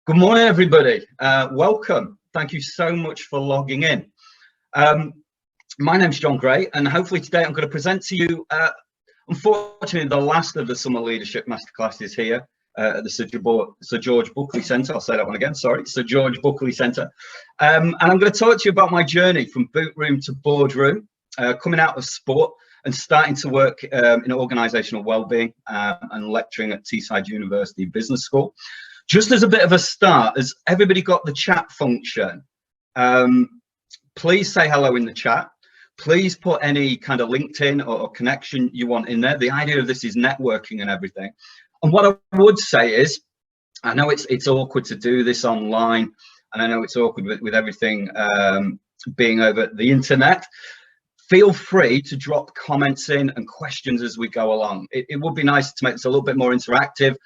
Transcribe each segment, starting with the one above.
Good morning, everybody. Welcome. Thank you so much for logging in. My name's John Gray, and hopefully today I'm going to present to you, unfortunately, the last of the Summer Leadership Masterclasses here at the Sir George Buckley Centre. I'll say that one again, sorry, Sir George Buckley Centre. And I'm going to talk to you about my journey from Boardroom to Boardroom, coming out of sport and starting to work in organisational wellbeing and lecturing at Teesside University Business School. Just as a bit of a start, has everybody got the chat function? Please say hello in the chat. Please put any kind of LinkedIn or connection you want in there. The idea of this is networking and everything. And what I would say is, I know it's awkward to do this online, and I know it's awkward with everything being over the internet. Feel free to drop comments in and questions as we go along. It would be nice to make this a little bit more interactive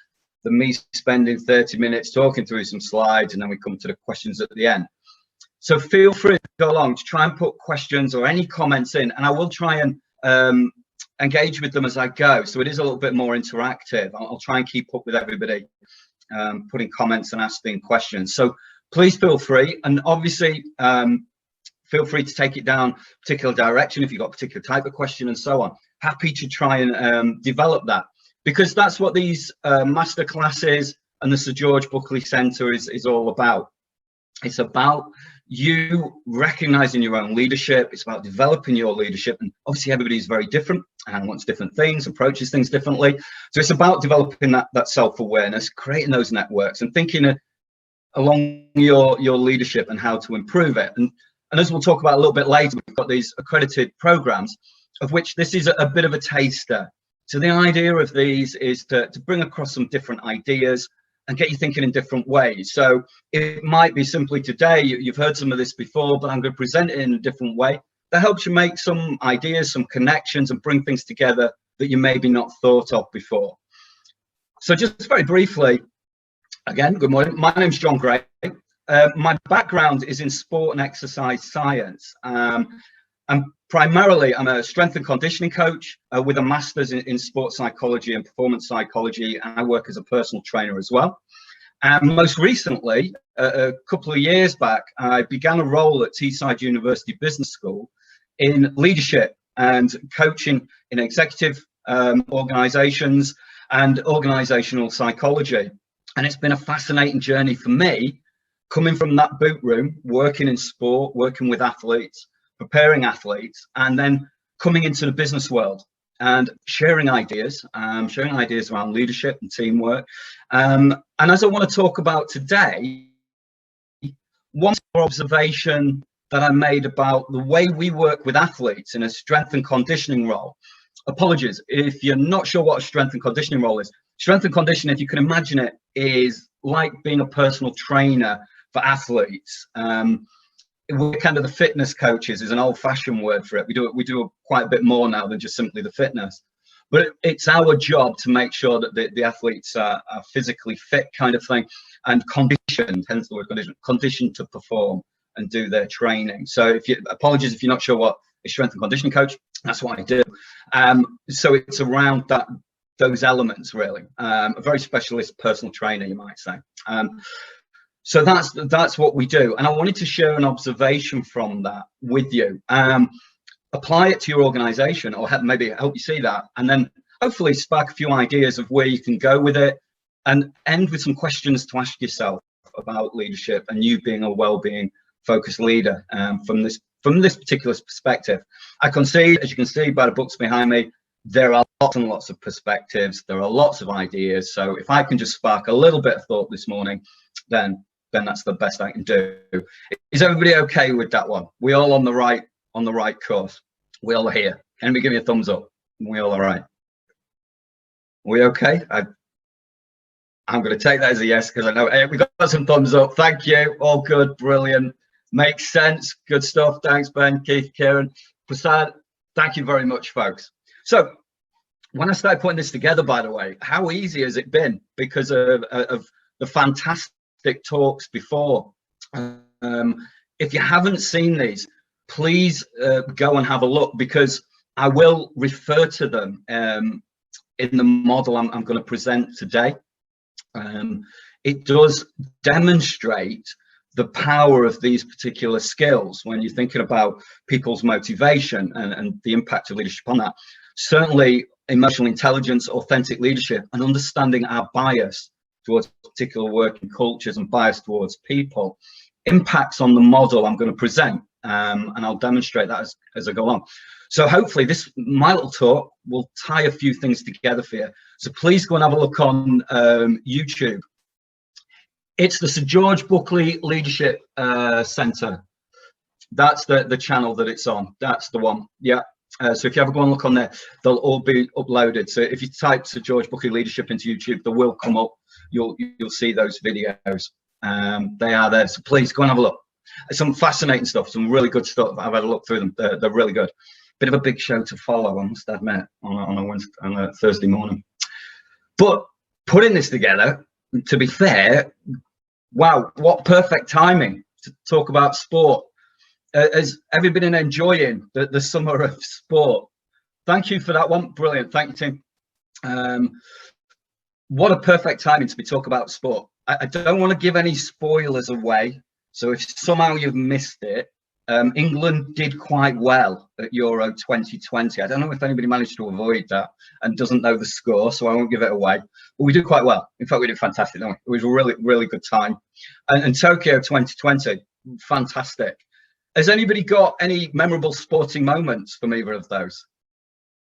than me spending 30 minutes talking through some slides and then we come to the questions at the end. So feel free to go along to try and put questions or any comments in, and I will try and engage with them as I go. So it is a little bit more interactive. I'll try and keep up with everybody, putting comments and asking questions. So please feel free, and obviously feel free to take it down a particular direction if you've got a particular type of question and so on. Happy to try and develop that, because that's what these masterclasses and the Sir George Buckley Centre is all about. It's about you recognising your own leadership. It's about developing your leadership. And obviously everybody's very different and wants different things, approaches things differently. So it's about developing that self-awareness, creating those networks and thinking along your leadership and how to improve it. And as we'll talk about a little bit later, we've got these accredited programmes, of which this is a bit of a taster. So the idea of these is to bring across some different ideas and get you thinking in different ways. So it might be simply today, you've heard some of this before, but I'm going to present it in a different way that helps you make some ideas, some connections, and bring things together that you maybe not thought of before. So just very briefly, again, good morning. My name's John Gray. My background is in sport and exercise science. And primarily, I'm a strength and conditioning coach with a master's in sports psychology and performance psychology, and I work as a personal trainer as well. And most recently, a couple of years back, I began a role at Teesside University Business School in leadership and coaching in executive organisations and organisational psychology. And it's been a fascinating journey for me, coming from that boot room, working in sport, working with athletes, preparing athletes, and then coming into the business world and sharing ideas around leadership and teamwork. And as I want to talk about today, one observation that I made about the way we work with athletes in a strength and conditioning role. Apologies if you're not sure what a strength and conditioning role is. Strength and conditioning, if you can imagine it, is like being a personal trainer for athletes. We're kind of the fitness coaches is an old-fashioned word for it. We do quite a bit more now than just simply the fitness, but it's our job to make sure that the athletes are physically fit, kind of thing, and conditioned, hence the word conditioned to perform and do their training. So apologies if you're not sure what a strength and conditioning coach, that's what I do. So it's around those elements really. A very specialist personal trainer, you might say. So that's what we do, and I wanted to share an observation from that with you. Apply it to your organisation, or maybe help you see that, and then hopefully spark a few ideas of where you can go with it, and end with some questions to ask yourself about leadership and you being a well-being focused leader from this particular perspective. I can see, as you can see by the books behind me, there are lots and lots of perspectives. There are lots of ideas. So if I can just spark a little bit of thought this morning, then that's the best I can do. Is everybody okay with that one? We all on the right course? We all are here? Can we give you a thumbs up? We all right? We okay? I'm going to take that as a yes, because I know we got some thumbs up. Thank you. All good. Brilliant. Makes sense. Good stuff. Thanks, Ben, Keith, Kieran, Prasad. Thank you very much, folks. So when I started putting this together, by the way, how easy has it been because of the fantastic talks before? If you haven't seen these, please go and have a look, because I will refer to them in the model I'm going to present today. it does demonstrate the power of these particular skills when you're thinking about people's motivation and the impact of leadership on that. Certainly emotional intelligence, authentic leadership, and understanding our bias towards particular working cultures and bias towards people impacts on the model I'm going to present, and I'll demonstrate that as I go along. So hopefully my little talk will tie a few things together for you. So please go and have a look on YouTube. It's the Sir George Buckley Leadership Centre. That's the channel that it's on. That's the one. Yeah. So if you ever go and look on there, they'll all be uploaded. So if you type Sir George Buckley Leadership into YouTube, they will come up. You'll see those videos. They are there. So please go and have a look. Some fascinating stuff, some really good stuff. I've had a look through them. They're really good. Bit of a big show to follow, I must admit, on a Thursday morning. But putting this together, to be fair, wow, what perfect timing to talk about sport. Has everybody been enjoying the summer of sport? Thank you for that one. Brilliant. Thank you, Tim. What a perfect timing to be talking about sport. I don't want to give any spoilers away. So if somehow you've missed it, England did quite well at Euro 2020. I don't know if anybody managed to avoid that and doesn't know the score, so I won't give it away. But we did quite well. In fact, we did fantastic, didn't we? It was a really, really good time. And Tokyo 2020, fantastic. Has anybody got any memorable sporting moments from either of those?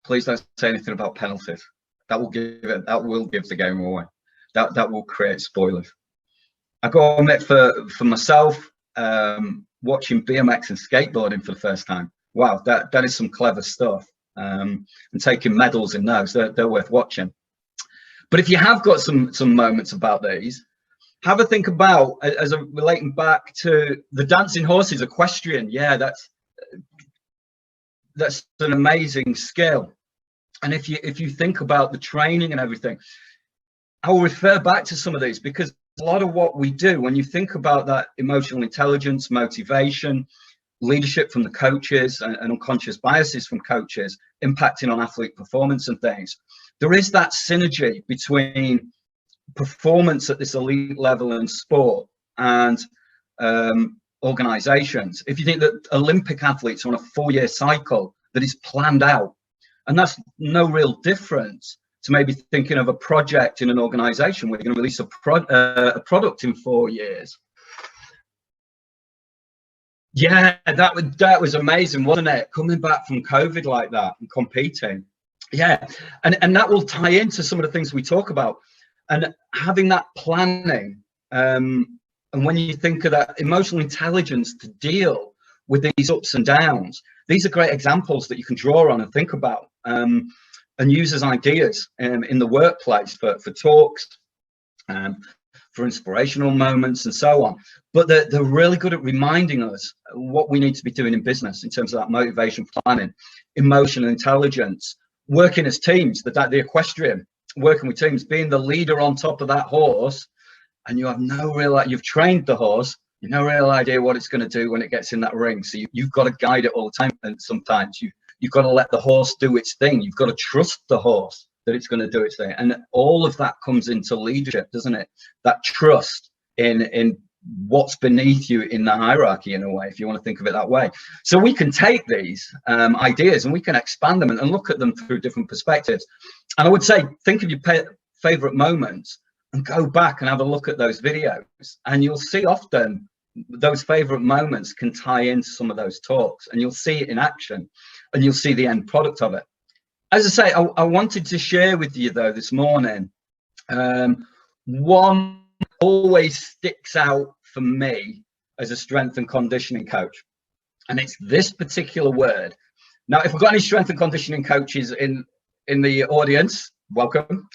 Please don't say anything about penalties. That will give the game away. That will create spoilers. I got to admit, for myself, watching BMX and skateboarding for the first time. Wow, that is some clever stuff. And taking medals in those, they're worth watching. But if you have got some moments about these, have a think about, as I'm relating back to the dancing horses, equestrian. Yeah, that's an amazing skill. And if you think about the training and everything, I will refer back to some of these, because a lot of what we do, when you think about that emotional intelligence, motivation, leadership from the coaches, and unconscious biases from coaches impacting on athlete performance and things, there is that synergy between performance at this elite level in sport and organizations. If you think that Olympic athletes are on a 4-year cycle that is planned out, and that's no real difference to maybe thinking of a project in an organization where you're going to release a product in 4 years. Yeah, that was amazing, wasn't it? Coming back from COVID like that and competing. Yeah, and that will tie into some of the things we talk about, and having that planning. And when you think of that emotional intelligence to deal with these ups and downs, these are great examples that you can draw on and think about. And use as ideas in the workplace for talks, for inspirational moments and so on. But they're really good at reminding us what we need to be doing in business in terms of that motivation planning, emotional intelligence, working as teams, the equestrian, working with teams, being the leader on top of that horse, and you have no real, you've trained the horse, you've no real idea what it's going to do when it gets in that ring. So you've got to guide it all the time, and sometimes you've got to let the horse do its thing. You've got to trust the horse that it's going to do its thing. And all of that comes into leadership, doesn't it? That trust in what's beneath you in the hierarchy, in a way, if you want to think of it that way. So we can take these ideas and we can expand them and look at them through different perspectives. And I would say, think of your favorite moments and go back and have a look at those videos. And you'll see often those favorite moments can tie into some of those talks, and you'll see it in action, and you'll see the end product of it. As I say, I wanted to share with you though this morning, one always sticks out for me as a strength and conditioning coach, and it's this particular word. Now, if we've got any strength and conditioning coaches in the audience, welcome.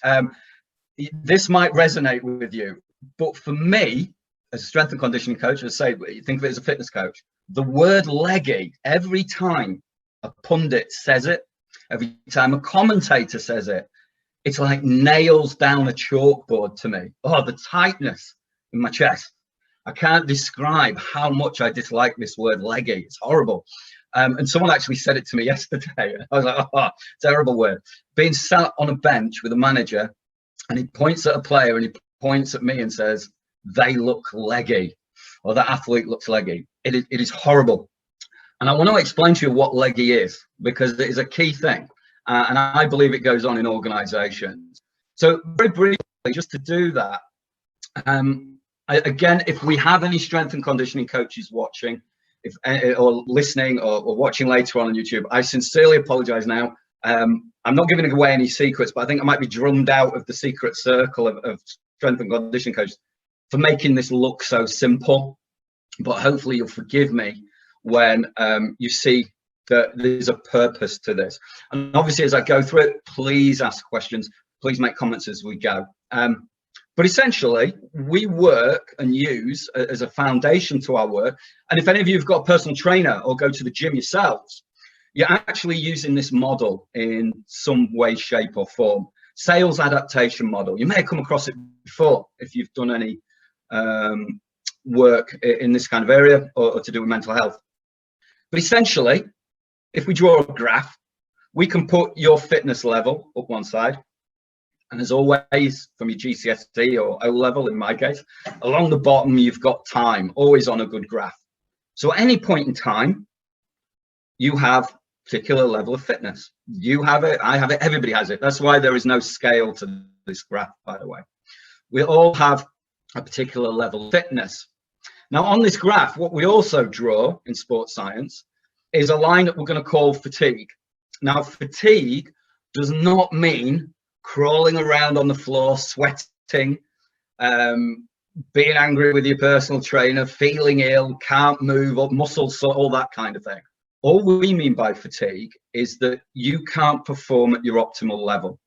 This might resonate with you, but for me, as a strength and conditioning coach, as I say, think of it as a fitness coach, the word leggy, every time a pundit says it, every time a commentator says it, it's like nails down a chalkboard to me. Oh, the tightness in my chest. I can't describe how much I dislike this word leggy. It's horrible. And someone actually said it to me yesterday. I was like, oh, terrible word. Being sat on a bench with a manager, and he points at a player and he points at me and says, they look leggy, or that athlete looks leggy. It is horrible. And I want to explain to you what leggy is, because it is a key thing. And I believe it goes on in organizations. So very briefly, just to do that, again, if we have any strength and conditioning coaches watching, or listening, or watching later on YouTube, I sincerely apologize now. I'm not giving away any secrets, but I think I might be drummed out of the secret circle of strength and conditioning coaches for making this look so simple. But hopefully you'll forgive me when you see that there's a purpose to this. And obviously, as I go through it, please ask questions, please make comments as we go. But essentially, we work and use as a foundation to our work. And if any of you have got a personal trainer or go to the gym yourselves, you're actually using this model in some way, shape or form. Sales adaptation model. You may have come across it before if you've done any work in this kind of area, or to do with mental health. But essentially, if we draw a graph, we can put your fitness level up one side, and as always, from your GCSE or O level in my case, along the bottom you've got time, always on a good graph. So at any point in time, you have a particular level of fitness. You have it, I have it, everybody has it. That's why there is no scale to this graph, by the way. We all have a particular level of fitness. Now on this graph, what we also draw in sports science is a line that we're going to call fatigue. Now fatigue does not mean crawling around on the floor, sweating, being angry with your personal trainer, feeling ill, can't move up, muscles, all that kind of thing. All we mean by fatigue is that you can't perform at your optimal level.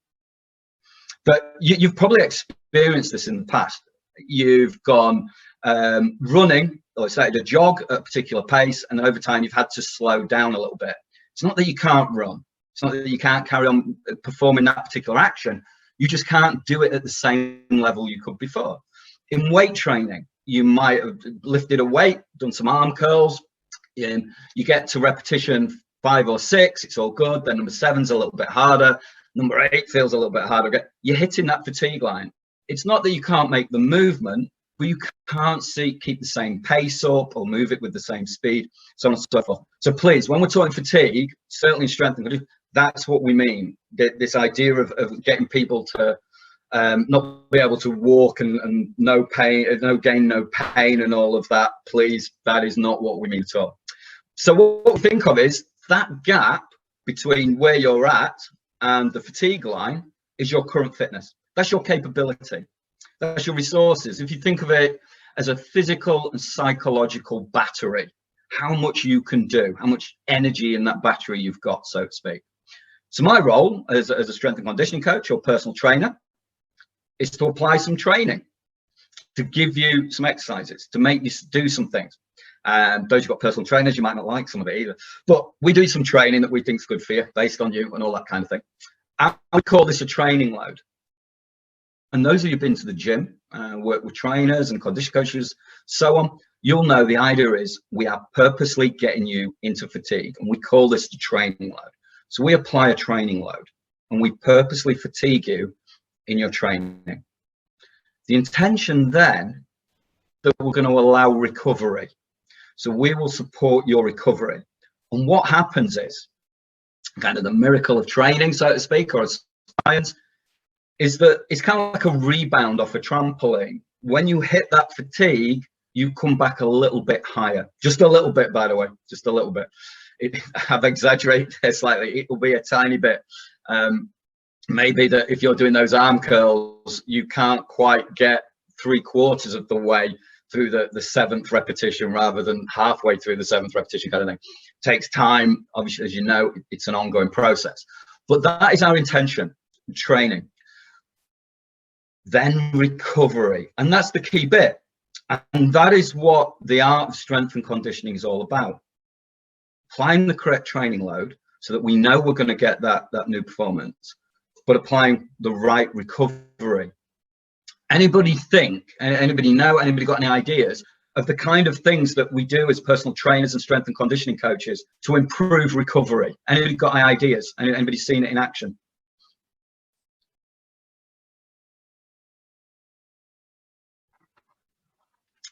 But you've probably experienced this in the past. You've gone running, or started a jog at a particular pace, and over time you've had to slow down a little bit. It's not that you can't run. It's not that you can't carry on performing that particular action. You just can't do it at the same level you could before. In weight training, you might have lifted a weight, done some arm curls. You get to repetition 5 or 6, it's all good. Then number 7's a little bit harder. Number 8 feels a little bit harder. You're hitting that fatigue line. It's not that you can't make the movement, but you can't keep the same pace up or move it with the same speed, so on and so forth. So please, when we're talking fatigue, certainly strength and conditioning, that's what we mean. This idea of getting people to not be able to walk and no pain, no gain, no pain and all of that, please, that is not what we mean at all. So what we think of is that gap between where you're at and the fatigue line is your current fitness. That's your capability. That's your resources. If you think of it as a physical and psychological battery, how much you can do, how much energy in that battery you've got, so to speak. So my role as a strength and conditioning coach or personal trainer is to apply some training, to give you some exercises, to make you do some things. Those who've got personal trainers, you might not like some of it either, but we do some training that we think is good for you, based on you and all that kind of thing. I call this a training load. And those of you who've been to the gym, work with trainers and condition coaches, so on, you'll know the idea is we are purposely getting you into fatigue, and we call this the training load. So we apply a training load, and we purposely fatigue you in your training. The intention then that we're going to allow recovery. So we will support your recovery. And what happens is, kind of the miracle of training, so to speak, or science, is that it's kind of like a rebound off a trampoline. When you hit that fatigue, you come back a little bit higher. Just a little bit, by the way, just a little bit. I've exaggerated there slightly. It will be a tiny bit. Maybe that if you're doing those arm curls, you can't quite get 3/4 of the way through the 7th repetition rather than halfway through the 7th repetition, kind of thing. It takes time. Obviously, as you know, it's an ongoing process. But that is our intention, training. Then recovery. And that's the key bit. And that is what the art of strength and conditioning is all about. Applying the correct training load so that we know we're going to get that new performance, but applying the right recovery. Anybody think, anybody know, anybody got any ideas of the kind of things that we do as personal trainers and strength and conditioning coaches to improve recovery? Anybody got any ideas? Anybody seen it in action?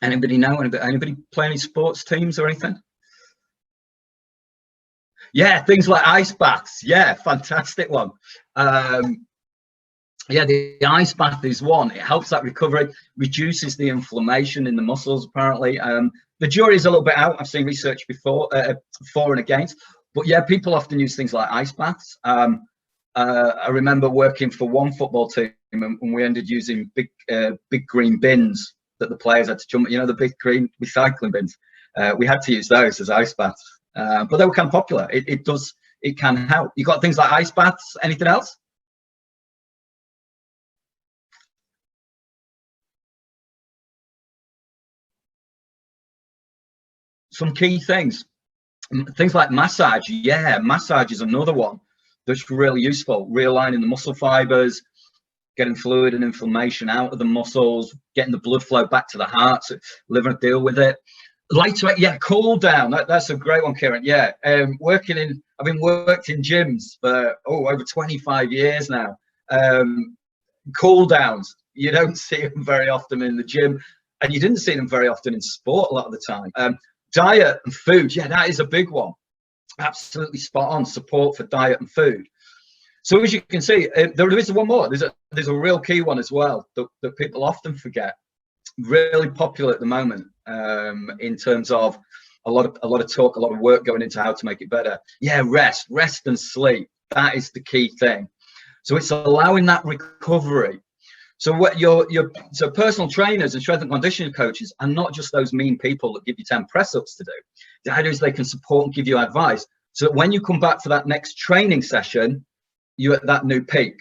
Anybody know? Anybody play any sports teams or anything? Yeah, things like ice baths. Yeah, fantastic one. Yeah, the ice bath is one. It helps that recovery, reduces the inflammation in the muscles, apparently. The jury is a little bit out. I've seen research before, for and against. But yeah, people often use things like ice baths. I remember working for one football team, and we ended using big green bins that the players had to jump, the big green recycling bins. We had to use those as ice baths, but they were kind of popular. It can help. You got things like ice baths. Anything else? Some key things like massage. Yeah, massage is another one that's really useful. Realigning the muscle fibers, getting fluid and inflammation out of the muscles, getting the blood flow back to the heart, so liver deal with it. Lightweight, yeah, cool down. That's a great one, Kieran. Yeah, I've worked in gyms for over 25 years now. Cool downs, you don't see them very often in the gym, and you didn't see them very often in sport a lot of the time. Diet and food, yeah, that is a big one. Absolutely spot on. Support for diet and food. So as you can see, there is one more. There's a real key one as well that people often forget. Really popular at the moment, in terms of a lot of talk, a lot of work going into how to make it better. Yeah, rest and sleep. That is the key thing. So it's allowing that recovery. So what so personal trainers and strength and conditioning coaches are not just those mean people that give you 10 press ups to do. The idea is they can support and give you advice, so that when you come back for that next training session, you're at that new peak.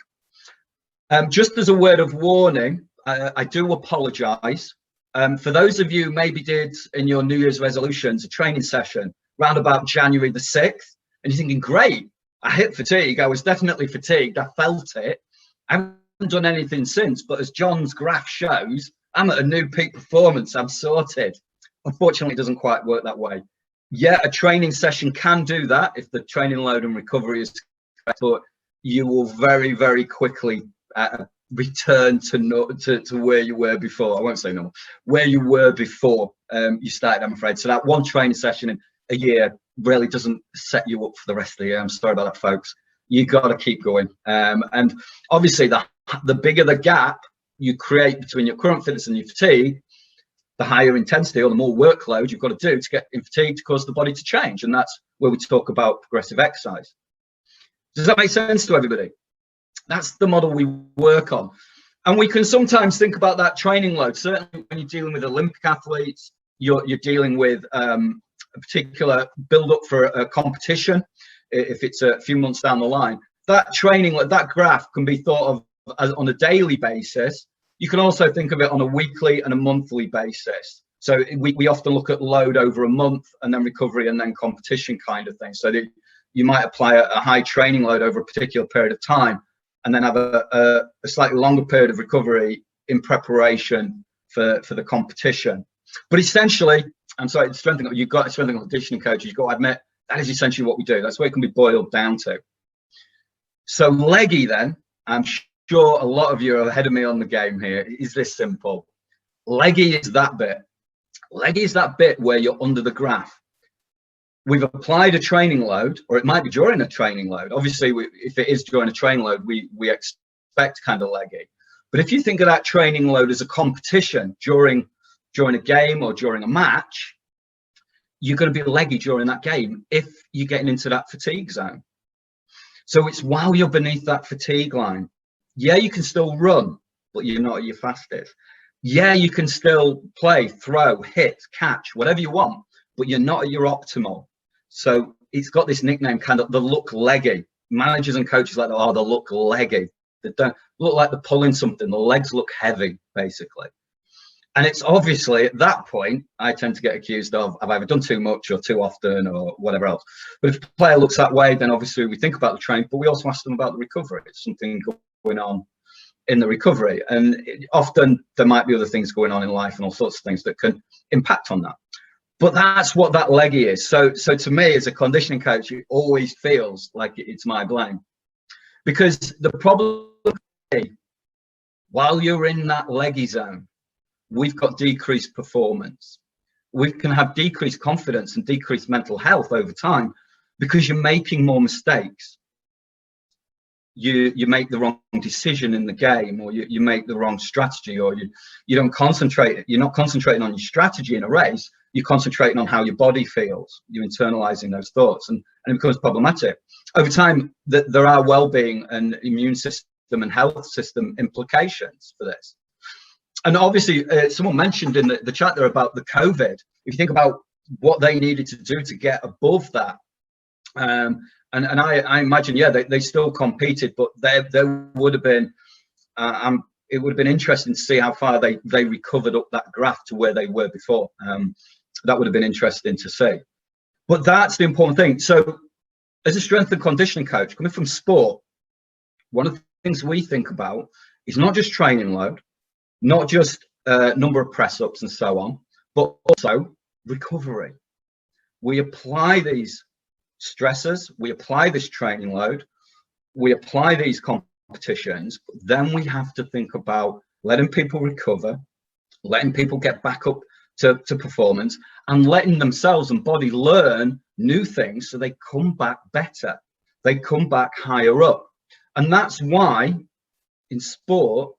Just as a word of warning, I do apologize. For those of you maybe did in your New Year's resolutions a training session around about January the 6th, and you're thinking, great, I hit fatigue. I was definitely fatigued. I felt it. I haven't done anything since, but as John's graph shows, I'm at a new peak performance. I'm sorted. Unfortunately, it doesn't quite work that way. Yeah, a training session can do that if the training load and recovery is correct, but you will very, very quickly return to where you were before. I won't say normal, where you were before you started, I'm afraid. So that one training session in a year really doesn't set you up for the rest of the year. I'm sorry about that, folks. You got to keep going. And obviously, the bigger the gap you create between your current fitness and your fatigue, the higher intensity or the more workload you've got to do to get in fatigue to cause the body to change. And that's where we talk about progressive exercise. Does that make sense to everybody? That's the model we work on. And we can sometimes think about that training load. Certainly when you're dealing with Olympic athletes, you're dealing with a particular build up for a competition. If it's a few months down the line, that training, that graph can be thought of as on a daily basis. You can also think of it on a weekly and a monthly basis. So we often look at load over a month and then recovery and then competition kind of thing. So that you might apply a high training load over a particular period of time and then have a slightly longer period of recovery in preparation for the competition. But essentially, I'm sorry, you've got a strength and conditioning coach, you've got to admit, that is essentially what we do. That's where it can be boiled down to. So Leggy then, I'm sure a lot of you are ahead of me on the game here. It is this simple. Leggy is that bit. Leggy is that bit where you're under the graph. We've applied a training load, or it might be during a training load. Obviously, if it is during a training load, we expect kind of leggy. But if you think of that training load as a competition during a game or during a match, you're going to be leggy during that game if you're getting into that fatigue zone. So it's while you're beneath that fatigue line. Yeah, you can still run, but you're not at your fastest. Yeah, you can still play, throw, hit, catch, whatever you want, but you're not at your optimal. So it's got this nickname, kind of the look leggy. Managers and coaches like, oh, they look leggy. They don't look like they're pulling something. The legs look heavy, basically. And it's obviously at that point, I tend to get accused of I've either done too much or too often or whatever else. But if a player looks that way, then obviously we think about the training, but we also ask them about the recovery. It's something going on in the recovery. And often there might be other things going on in life and all sorts of things that can impact on that. But that's what that leggy is. So to me, as a conditioning coach, it always feels like it's my blame. Because the problem is, while you're in that leggy zone, we've got decreased performance. We can have decreased confidence and decreased mental health over time because you're making more mistakes. You make the wrong decision in the game, or you make the wrong strategy, or you don't concentrate. You're not concentrating on your strategy in a race. You're concentrating on how your body feels. You're internalizing those thoughts, and it becomes problematic. Over time, there are well-being and immune system and health system implications for this. And obviously, someone mentioned in the chat there about the COVID. If you think about what they needed to do to get above that, and I imagine, yeah, they still competed, but there would have been, it would have been interesting to see how far they recovered up that graph to where they were before. That would have been interesting to see. But that's the important thing. So as a strength and conditioning coach, coming from sport, one of the things we think about is not just training load, not just number of press-ups and so on, but also recovery. We apply these stressors, we apply this training load, we apply these competitions, but then we have to think about letting people recover, letting people get back up to performance, and letting themselves and body learn new things so they come back better, they come back higher up. And that's why in sport,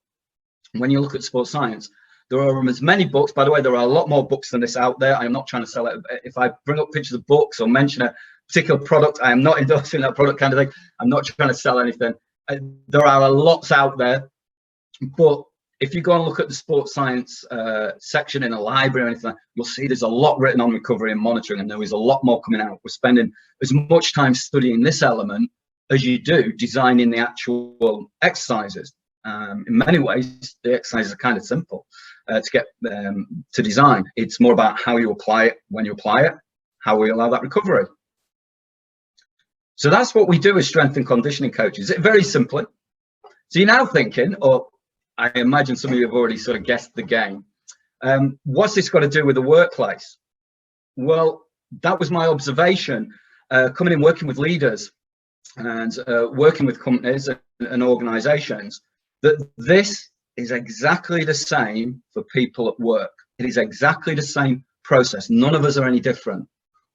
when you look at sports science, there are as many books. By the way, there are a lot more books than this out there. I am not trying to sell it. If I bring up pictures of books or mention a particular product, I am not endorsing that product kind of thing. I'm not trying to sell anything. There are lots out there. But if you go and look at the sports science section in a library or anything, you'll see there's a lot written on recovery and monitoring, and there is a lot more coming out. We're spending as much time studying this element as you do designing the actual exercises. In many ways, the exercises are kind of simple to get to design. It's more about how you apply it, when you apply it, how we allow that recovery. So that's what we do as strength and conditioning coaches. Very simply. So you're now thinking, or I imagine some of you have already sort of guessed the game. What's this got to do with the workplace? Well, that was my observation coming in, working with leaders and working with companies and organizations, that this is exactly the same for people at work. It is exactly the same process. None of us are any different.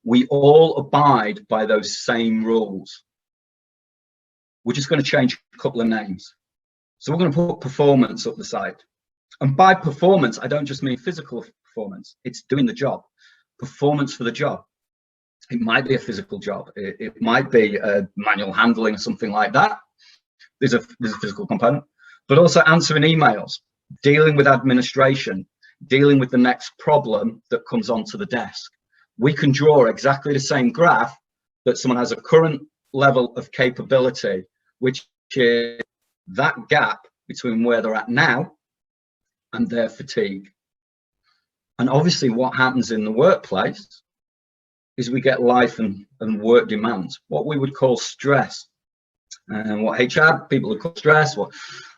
We all abide by those same rules. We're just going to change a couple of names. So we're going to put performance up the side. And by performance, I don't just mean physical performance. It's doing the job. Performance for the job. It might be a physical job. It might be manual handling or something like that. There's a physical component. But also answering emails, dealing with administration, dealing with the next problem that comes onto the desk. We can draw exactly the same graph that someone has a current level of capability, which is that gap between where they're at now and their fatigue. And obviously what happens in the workplace is we get life and work demands, what we would call stress. And what HR people would call stress, what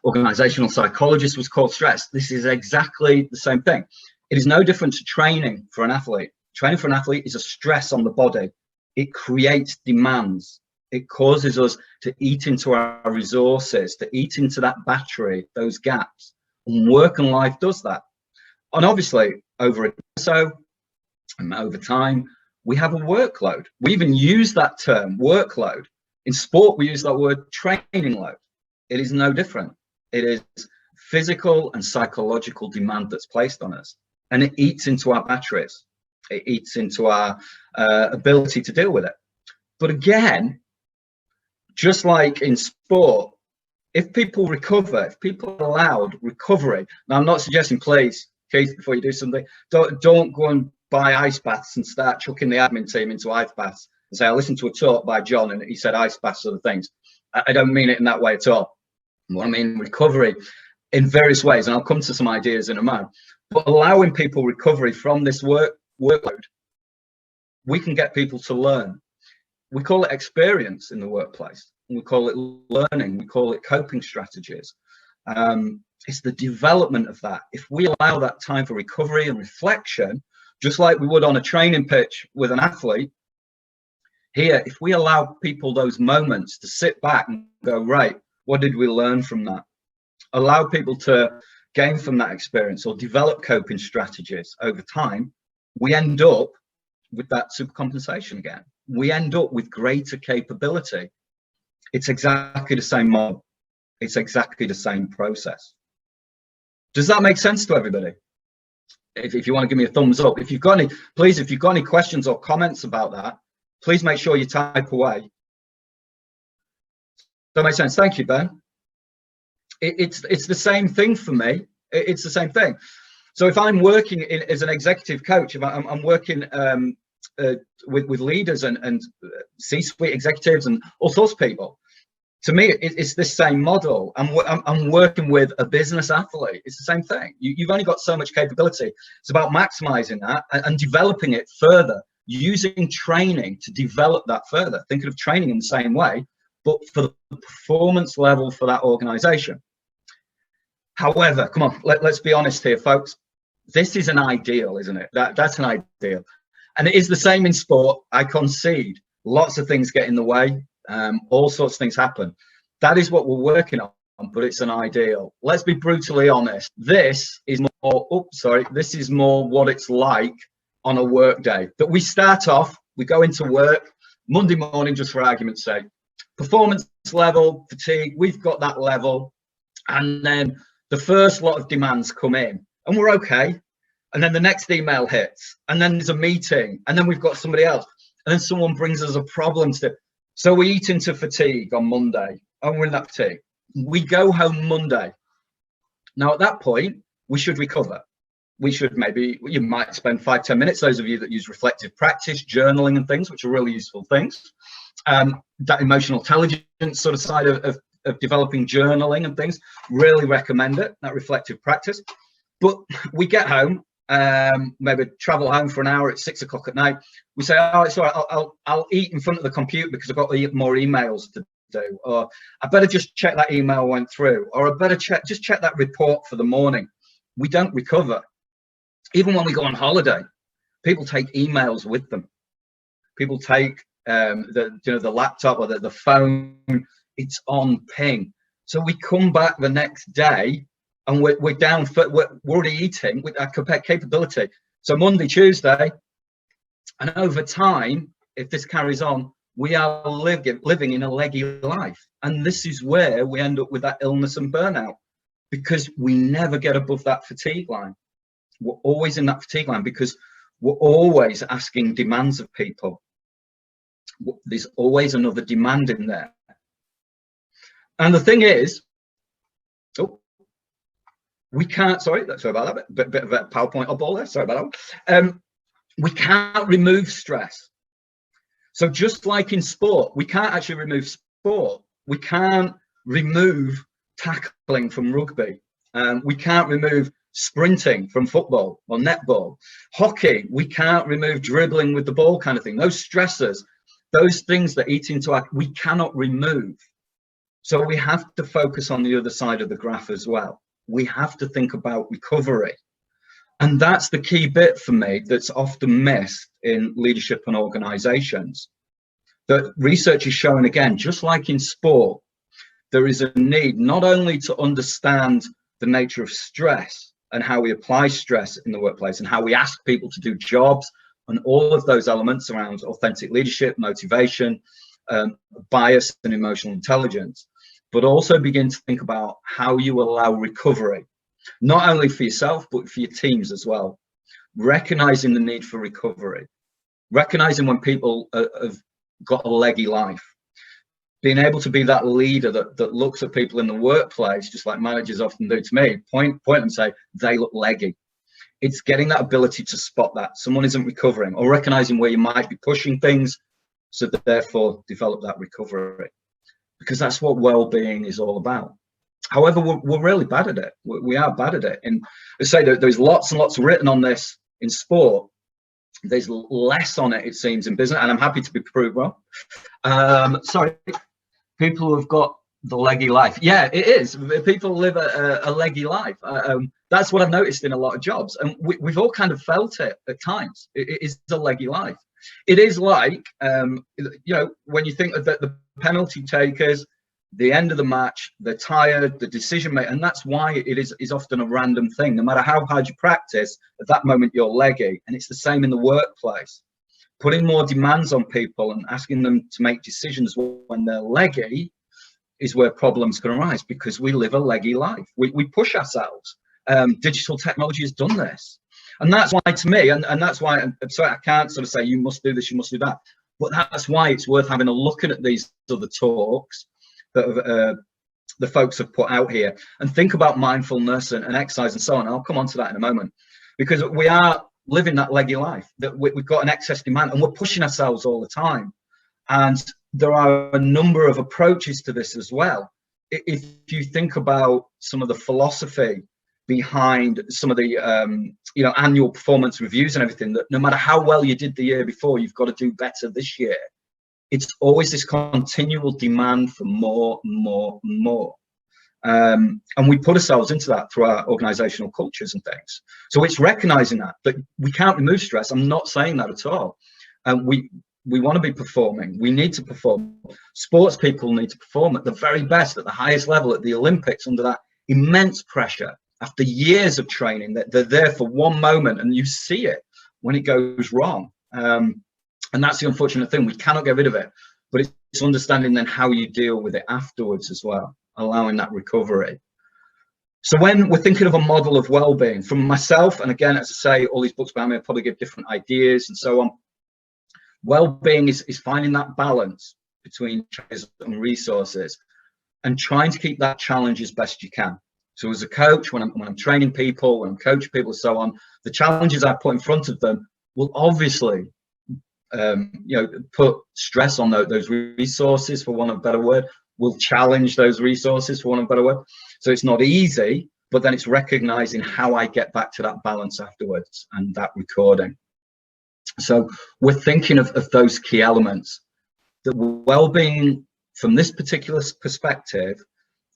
organizational psychologists would call stress. This is exactly the same thing. It is no different to training for an athlete. Training for an athlete is a stress on the body. It creates demands. It causes us to eat into our resources, to eat into that battery, those gaps. And work and life does that. And obviously, over time, we have a workload. We even use that term, workload. In sport, we use that word training load. It is no different. It is physical and psychological demand that's placed on us. And it eats into our batteries. It eats into our ability to deal with it. But again, just like in sport, if people recover, if people are allowed recovery, now I'm not suggesting, please, Keith, before you do something, don't go and buy ice baths and start chucking the admin team into ice baths and say, I listened to a talk by John and he said ice baths are the things. I don't mean it in that way at all. What I mean, recovery in various ways, and I'll come to some ideas in a moment, but allowing people recovery from this workload, we can get people to learn. We call it experience in the workplace. We call it learning. We call it coping strategies. It's the development of that. If we allow that time for recovery and reflection, just like we would on a training pitch with an athlete, here, if we allow people those moments to sit back and go, right, what did we learn from that? Allow people to gain from that experience or develop coping strategies over time, we end up with that supercompensation again. We end up with greater capability. It's exactly the same model. It's exactly the same process. Does that make sense to everybody? If you want to give me a thumbs up. If you've got any, please, if you've got any questions or comments about that, please make sure you type away. Does that make sense? Thank you, Ben. It's the same thing for me. It's the same thing. So if I'm working as an executive coach, if I'm working with leaders and C-suite executives and all sorts of people, to me, it's this same model. I'm working with a business athlete. It's the same thing. You've only got so much capability. It's about maximizing that and developing it further, using training to develop that further. Thinking of training in the same way, but for the performance level for that organization. However, come on, let's be honest here, folks. This is an ideal, isn't it? That's an ideal. And it is the same in sport. I concede. Lots of things get in the way. All sorts of things happen. That is what we're working on, but it's an ideal. Let's be brutally honest. This is more, this is more what it's like on a work day. That we start off, we go into work, Monday morning, just for argument's sake. Performance level, fatigue, we've got that level. And then the first lot of demands come in and we're okay. And then the next email hits and then there's a meeting and then we've got somebody else. And then someone brings us a problem to, so we eat into fatigue on Monday and we're in that fatigue. We go home Monday. Now at that point, we should recover. We should maybe, you might spend 5-10 minutes, those of you that use reflective practice, journaling and things, which are really useful things. That emotional intelligence sort of side of developing journaling and things, really recommend it, that reflective practice. But we get home, maybe travel home for an hour at 6 o'clock at night. We say, oh, it's all right, I'll eat in front of the computer because I've got more emails to do, or I better just check that email went through, or I better just check that report for the morning. We don't recover. Even when we go on holiday, people take emails with them. People take the laptop or the phone, it's on ping. So we come back the next day and we're down, we're already eating with our capability. So Monday, Tuesday, and over time, if this carries on, we are living in a leggy life. And this is where we end up with that illness and burnout, because we never get above that fatigue line. We're always in that fatigue line because we're always asking demands of people. There's always another demand in there. And the thing is, we can't, sorry about that, bit of a PowerPoint up all there, sorry about that. We can't remove stress. So just like in sport, we can't actually remove sport. We can't remove tackling from rugby. We can't remove sprinting from football or netball. Hockey, we can't remove dribbling with the ball kind of thing. Those stressors, those things that eat into our, we cannot remove. So we have to focus on the other side of the graph as well. We have to think about recovery. And that's the key bit for me that's often missed in leadership and organizations. That research is showing, again, just like in sport, there is a need not only to understand the nature of stress and how we apply stress in the workplace and how we ask people to do jobs and all of those elements around authentic leadership, motivation, bias and emotional intelligence, but also begin to think about how you allow recovery, not only for yourself, but for your teams as well. Recognizing the need for recovery, recognizing when people have got a leggy life, being able to be that leader that looks at people in the workplace, just like managers often do to me, point and say, they look leggy. It's getting that ability to spot that someone isn't recovering, or recognizing where you might be pushing things, so that therefore develop that recovery, because that's what well-being is all about. However, we're really bad at it. We are bad at it. And I say that there's lots and lots written on this in sport. There's less on it, it seems, in business, and I'm happy to be proved wrong. Sorry, people who have got the leggy life. Yeah, it is. People live a leggy life. That's what I've noticed in a lot of jobs, and we've all kind of felt it at times. It is a leggy life. It is like, you know, when you think of the penalty takers, the end of the match, they're tired, the decision maker, and that's why it is often a random thing. No matter how hard you practice, at that moment you're leggy. And it's the same in the workplace. Putting more demands on people and asking them to make decisions when they're leggy is where problems can arise, because we live a leggy life. We push ourselves. Digital technology has done this. And that's why, to me, and that's why I'm sorry, I can't sort of say you must do this, you must do that. But that's why it's worth having a look at these other talks that the folks have put out here, and think about mindfulness and exercise and so on. I'll come on to that in a moment, because we are living that leggy life, that we've got an excess demand and we're pushing ourselves all the time. And there are a number of approaches to this as well. If you think about some of the philosophy behind some of the annual performance reviews and everything, that no matter how well you did the year before, you've got to do better this year. It's always this continual demand for more and more and more. And we put ourselves into that through our organizational cultures and things. So it's recognizing that we can't remove stress. I'm not saying that at all. We want to be performing. We need to perform. Sports people need to perform at the very best, at the highest level, at the Olympics, under that immense pressure. After years of training, that they're there for one moment, and you see it when it goes wrong. And that's the unfortunate thing. We cannot get rid of it, but it's understanding then how you deal with it afterwards as well, allowing that recovery. So when we're thinking of a model of well-being, from myself, and again, as I say, all these books behind me will probably give different ideas and so on. Well-being is finding that balance between challenges and resources, and trying to keep that challenge as best you can. So as a coach, when I'm training people, when I'm coaching people and so on, the challenges I put in front of them will obviously put stress on those resources, for want of a better word, will challenge those resources, for want of a better word. So it's not easy, but then it's recognizing how I get back to that balance afterwards and that recording. So we're thinking of those key elements. The well-being from this particular perspective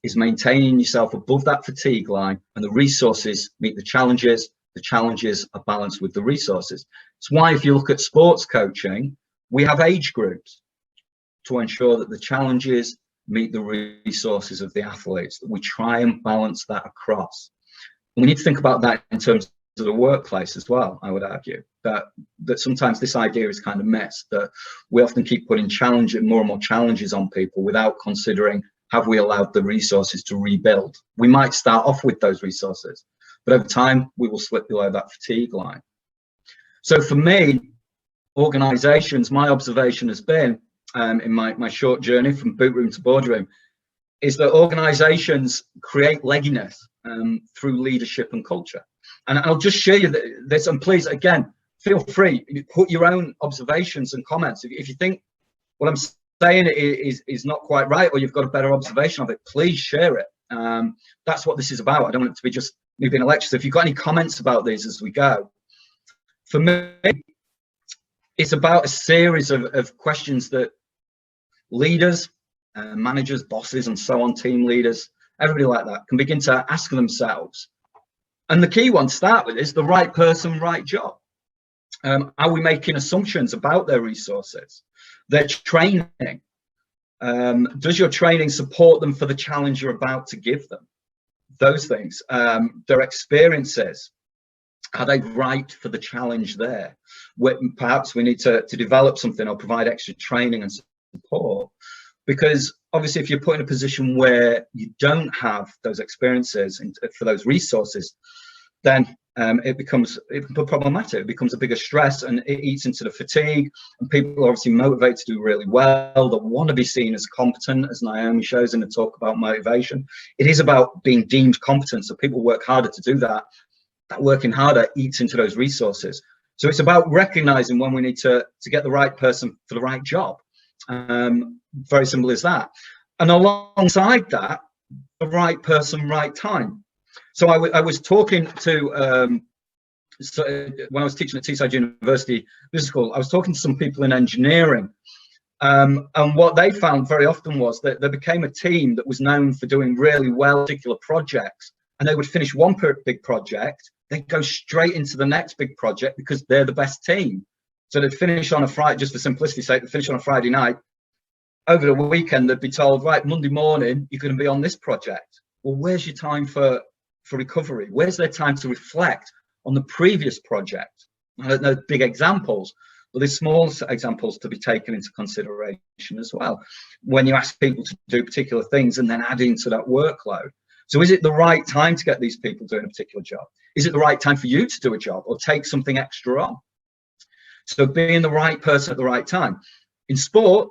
is maintaining yourself above that fatigue line, and the resources meet the challenges are balanced with the resources. It's why if you look at sports coaching, we have age groups to ensure that the challenges meet the resources of the athletes, that we try and balance that across. And we need to think about that in terms of the workplace as well. I would argue that sometimes this idea is kind of missed, that we often keep putting more and more challenges on people without considering, have we allowed the resources to rebuild? We might start off with those resources, but over time we will slip below that fatigue line. So for me, organizations, my observation has been in my short journey from Boardroom to Boardroom, is that organizations create legginess through leadership and culture. And I'll just share you this, and please, again, feel free, put your own observations and comments. If you think what I'm saying is not quite right, or you've got a better observation of it, please share it. That's what this is about. I don't want it to be just me being a lecturer. So if you've got any comments about these as we go, for me, it's about a series of questions that leaders, managers, bosses, and so on, team leaders, everybody like that, can begin to ask themselves. And the key one to start with is the right person, right job. Are we making assumptions about their resources, their training? Does your training support them for the challenge you're about to give them? Those things, their experiences, are they right for the challenge there? Perhaps we need to develop something or provide extra training and support, because obviously if you're put in a position where you don't have those experiences for those resources, then it becomes problematic. It becomes a bigger stress, and it eats into the fatigue, and people are obviously motivated to do really well. They want to be seen as competent, as Naomi shows in the talk about motivation. It is about being deemed competent, so people work harder to do that. That working harder eats into those resources. So it's about recognizing when we need to get the right person for the right job. Very simple as that. And alongside that, the right person, right time. So I was talking to, when I was teaching at Teesside University Business School, I was talking to some people in engineering. And what they found very often was that there became a team that was known for doing really well particular projects, and they would finish one big project, they'd go straight into the next big project because they're the best team. So they'd finish on a Friday, just for simplicity's sake, they'd finish on a Friday night, over the weekend they'd be told, right, Monday morning you're going to be on this project. Well, where's your time for recovery? Where's their time to reflect on the previous project? I don't know big examples, but there's small examples to be taken into consideration as well when you ask people to do particular things and then adding to that workload. So is it the right time to get these people doing a particular job? Is it the right time for you to do a job or take something extra on? So being the right person at the right time. In sport,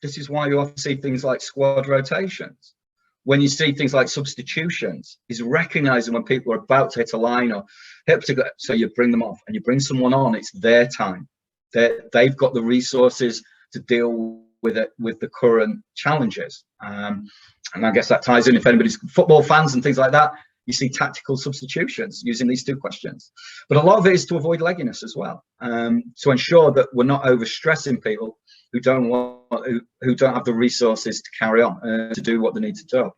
this is why you often see things like squad rotations. When you see things like substitutions, is recognizing when people are about to hit a line or hit a particular, so you bring them off and you bring someone on, it's their time. They've got the resources to deal with it, with the current challenges. And I guess that ties in, if anybody's football fans and things like that, you see tactical substitutions using these two questions. But a lot of it is to avoid legginess as well, to ensure that we're not overstressing people who don't have the resources to carry on to do what they need to do.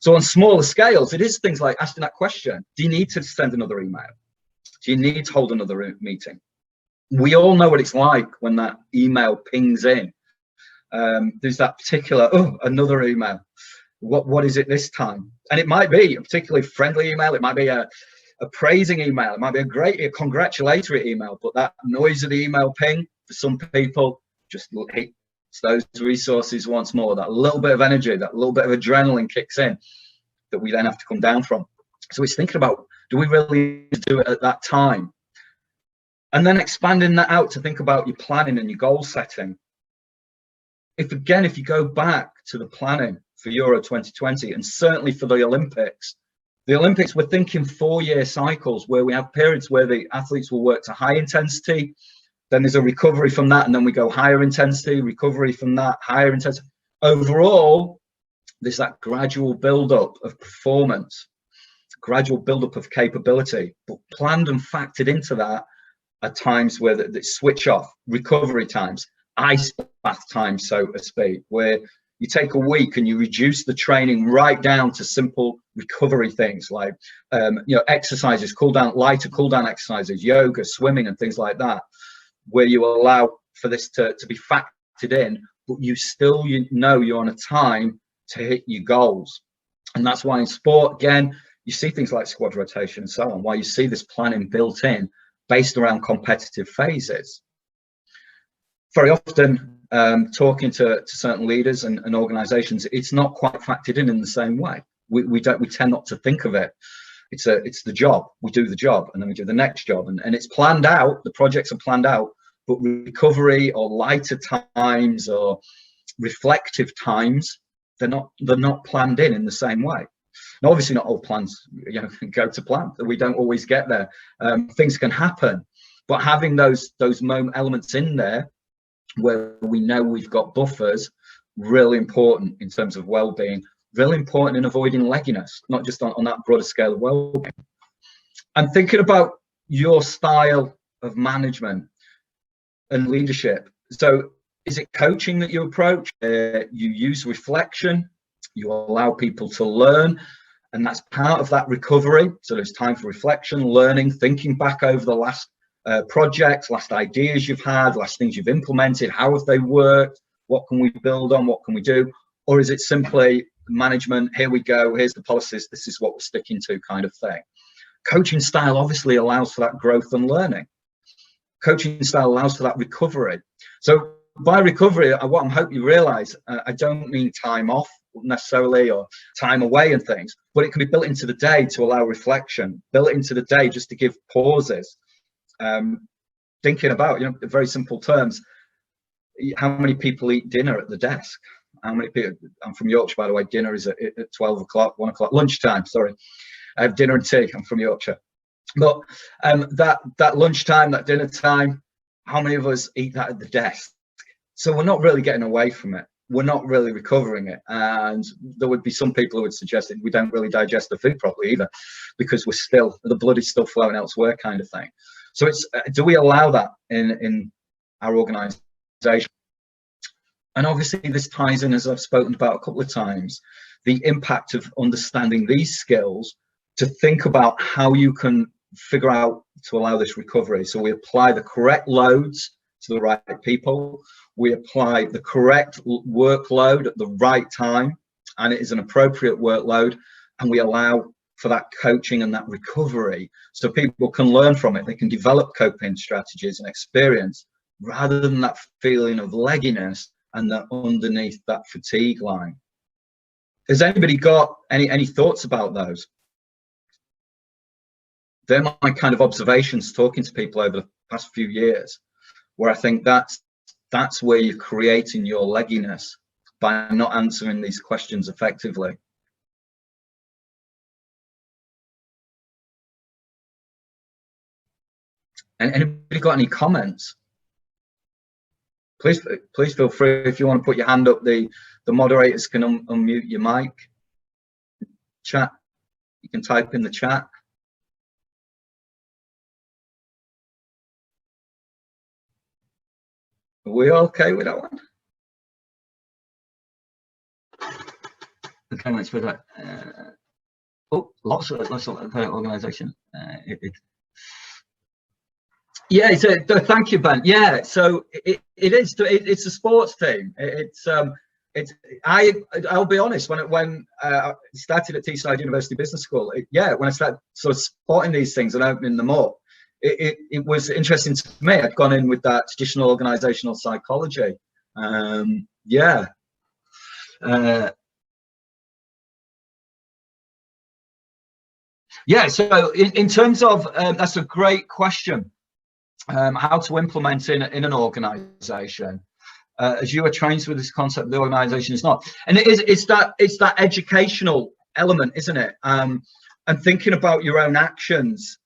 So on smaller scales, it is things like asking that question: do you need to send another email? Do you need to hold another meeting? We all know what it's like when that email pings in. There's that particular, oh, another email. What is it this time? And it might be a particularly friendly email. It might be a praising email. It might be a congratulatory email. But that noise of the email ping, for some people, just hits those resources once more. That little bit of energy, that little bit of adrenaline kicks in that we then have to come down from. So it's thinking about, do we really do it at that time? And then expanding that out to think about your planning and your goal setting. If you go back to the planning for Euro 2020 and certainly for the Olympics, we're thinking 4-year cycles where we have periods where the athletes will work to high intensity, then there's a recovery from that, and then we go higher intensity, recovery from that, higher intensity. Overall, there's that gradual build-up of performance, gradual build-up of capability, but planned and factored into that are times where the switch off, recovery times, ice bath time, so to speak, where you take a week and you reduce the training right down to simple recovery things like exercises, lighter cool down exercises, yoga, swimming and things like that, where you allow for this to be factored in, but you know you're on a time to hit your goals. And that's why in sport, again, you see things like squad rotation and so on, why you see this planning built in based around competitive phases. Very often, talking to certain leaders and organizations, it's not quite factored in the same way. We tend not to think of it. It's the job. We do the job and then we do the next job, and it's planned out. The projects are planned out, but recovery or lighter times or reflective times, they're not planned in the same way. Now, obviously not all plans go to plan. We don't always get there. Things can happen, but having those elements in there where we know we've got buffers, really important in terms of well-being, really important in avoiding legginess, not just on that broader scale of well-being. And thinking about your style of management and leadership. So is it coaching that you approach? You use reflection, you allow people to learn, and that's part of that recovery. So there's time for reflection, learning, thinking back over the last projects, last ideas you've had, last things you've implemented, how have they worked, what can we build on, what can we do? Or is it simply management, here we go, here's the policies, this is what we're sticking to kind of thing? Coaching style obviously allows for that growth and learning. Coaching style allows for that recovery. So by recovery, what I hope you realize, I don't mean time off necessarily or time away and things, but it can be built into the day to allow reflection, built into the day just to give pauses. Thinking about, very simple terms, how many people eat dinner at the desk? How many people? I'm from Yorkshire, by the way. Dinner is at 12 o'clock, 1 o'clock, lunchtime. Sorry, I have dinner and tea. I'm from Yorkshire, but that lunchtime, that dinner time, how many of us eat that at the desk? So we're not really getting away from it. We're not really recovering it, and there would be some people who would suggest that we don't really digest the food properly either, because the blood is still flowing elsewhere, kind of thing. So it's, do we allow that in our organisation? And obviously this ties in, as I've spoken about a couple of times, the impact of understanding these skills to think about how you can figure out to allow this recovery. So we apply the correct loads to the right people. We apply the correct workload at the right time, and it is an appropriate workload, and we allow for that coaching and that recovery so people can learn from it. They can develop coping strategies and experience rather than that feeling of legginess and that underneath that fatigue line. Has anybody got any thoughts about those? They're my kind of observations talking to people over the past few years, where I think that's where you're creating your legginess, by not answering these questions effectively. And anybody got any comments? Please feel free. If you want to put your hand up, the moderators can unmute your mic. Chat, you can type in the chat. Are we okay with that one? Okay, let's put that. Oh, lots of organisation. Yeah, thank you, Ben. Yeah, so it's a sports team. I'll be honest, when I started at Teesside University Business School, when I started sort of spotting these things and opening them up, it was interesting to me. I'd gone in with that traditional organisational psychology. So in terms of, that's a great question. How to implement in an organisation. As you are trained with this concept, the organisation is not, and it's that educational element, isn't it? And thinking about your own actions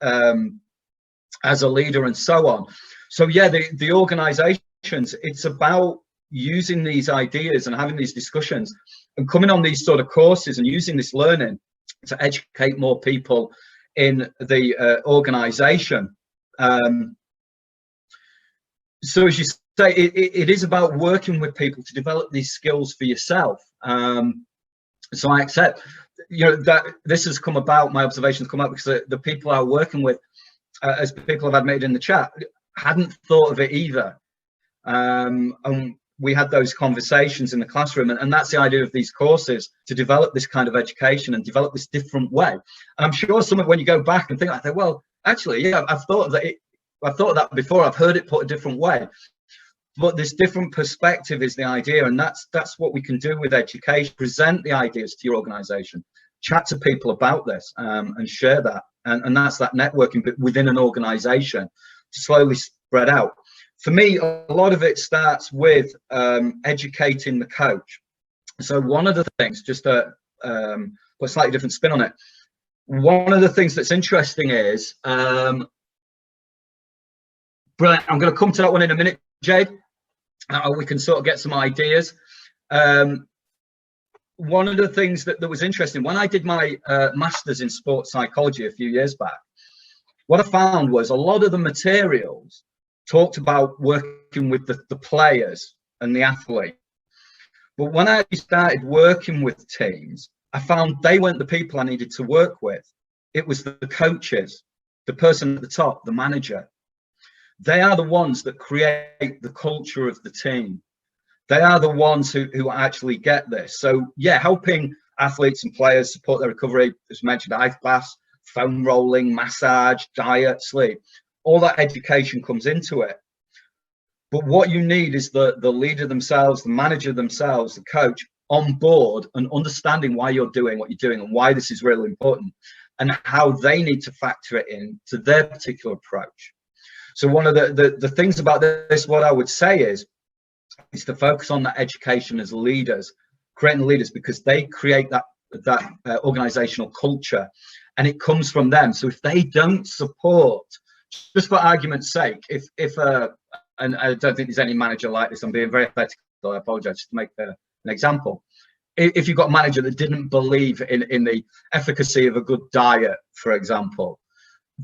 as a leader and so on. So yeah, the organisations, it's about using these ideas and having these discussions and coming on these sort of courses and using this learning to educate more people in the organisation. So as you say, it is about working with people to develop these skills for yourself. So I accept, that this has come about, my observations come out because the people I'm working with, as people have admitted in the chat, hadn't thought of it either. And we had those conversations in the classroom, and that's the idea of these courses, to develop this kind of education and develop this different way. And I'm sure when you go back and think like that, well, actually, yeah, I've thought of that. I've thought of that before. I've heard it put a different way, but this different perspective is the idea, and that's what we can do with education. Present the ideas to your organisation, chat to people about this, and share that, and that's that networking, but within an organisation to slowly spread out. For me, a lot of it starts with educating the coach. So one of the things, just to put a slightly different spin on it, one of the things that's interesting is, brilliant, I'm going to come to that one in a minute, Jade. We can sort of get some ideas. One of the things that was interesting, when I did my master's in sports psychology a few years back, what I found was a lot of the materials talked about working with the players and the athlete. But when I started working with teams, I found they weren't the people I needed to work with. It was the coaches, the person at the top, the manager. They are the ones that create the culture of the team. They are the ones who actually get this. So yeah, helping athletes and players support their recovery, as mentioned, ice baths, foam rolling, massage, diet, sleep, all that education comes into it. But what you need is the leader themselves, the manager themselves, the coach on board and understanding why you're doing what you're doing and why this is really important and how they need to factor it in to their particular approach. So one of the things about this, what I would say is to focus on that education as leaders, creating leaders, because they create that organizational culture, and it comes from them. So if they don't support, just for argument's sake, if and I don't think there's any manager like this, I'm being very hypothetical, I apologize, just to make an example. If you've got a manager that didn't believe in the efficacy of a good diet, for example,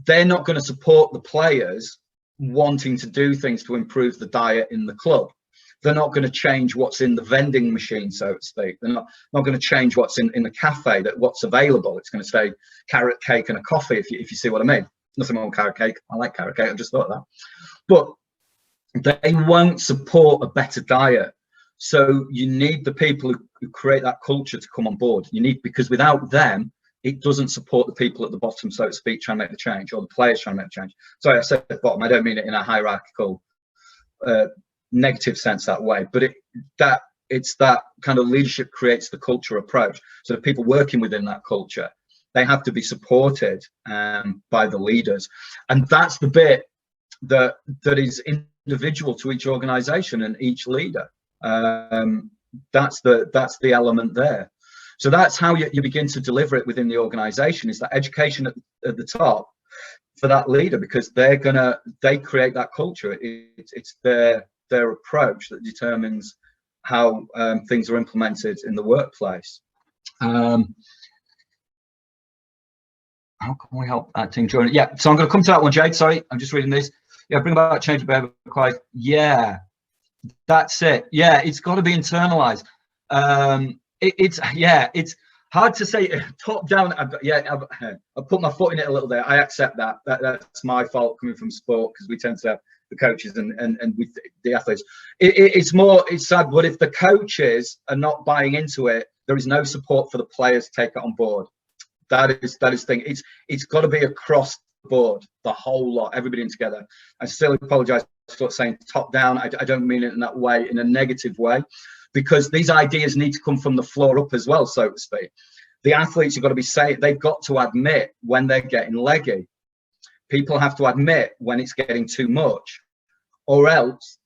they're not going to support the players wanting to do things to improve the diet in the club. They're not going to change what's in the vending machine, so to speak. They're not going to change what's in the cafe, what's available. It's going to stay carrot cake and a coffee, if you see what I mean. Nothing wrong with carrot cake. I like carrot cake. I just thought of that. But they won't support a better diet. So you need the people who create that culture to come on board. You need, because without them, it doesn't support the people at the bottom, so to speak, trying to make the change, or the players trying to make the change. Sorry, I said the bottom. I don't mean it in a hierarchical, negative sense that way, but it's that kind of leadership creates the culture approach. So the people working within that culture, they have to be supported by the leaders, and that's the bit that is individual to each organisation and each leader. That's the element there. So that's how you begin to deliver it within the organisation, is that education at the top for that leader, because they create that culture. It's their approach that determines how things are implemented in the workplace. How can we help that team join it? Yeah, so I'm going to come to that one, Jade. Sorry, I'm just reading this. Yeah, bring about change of behaviour required. Yeah, that's it. Yeah, it's got to be internalized. It's hard to say top down. I put my foot in it a little there. I accept that. That's my fault coming from sport, because we tend to have the coaches and with the athletes. It's sad, but if the coaches are not buying into it, there is no support for the players to take it on board. That is the thing. It's got to be across the board, the whole lot, everybody in together. I still apologize for saying top down. I don't mean it in that way, in a negative way, because these ideas need to come from the floor up as well, so to speak. The athletes have got to be saying, they've got to admit when they're getting leggy. People have to admit when it's getting too much, or else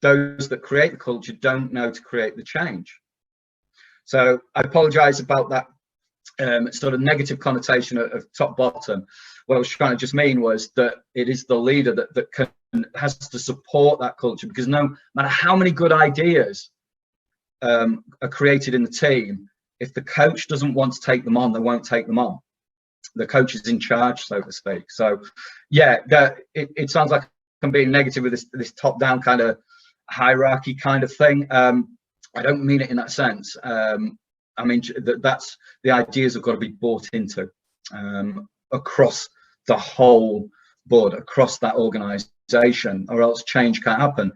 those that create the culture don't know to create the change. So I apologize about that sort of negative connotation of top bottom. What I was trying to just mean was that it is the leader that has to support that culture, because no matter how many good ideas are created in the team, if the coach doesn't want to take them on, they won't take them on. The coach is in charge, so to speak. So yeah, it sounds like I'm being negative with this top down kind of hierarchy kind of thing. I don't mean it in that sense. I mean, that's the ideas have got to be bought into across the whole board, across that organisation, or else change can't happen.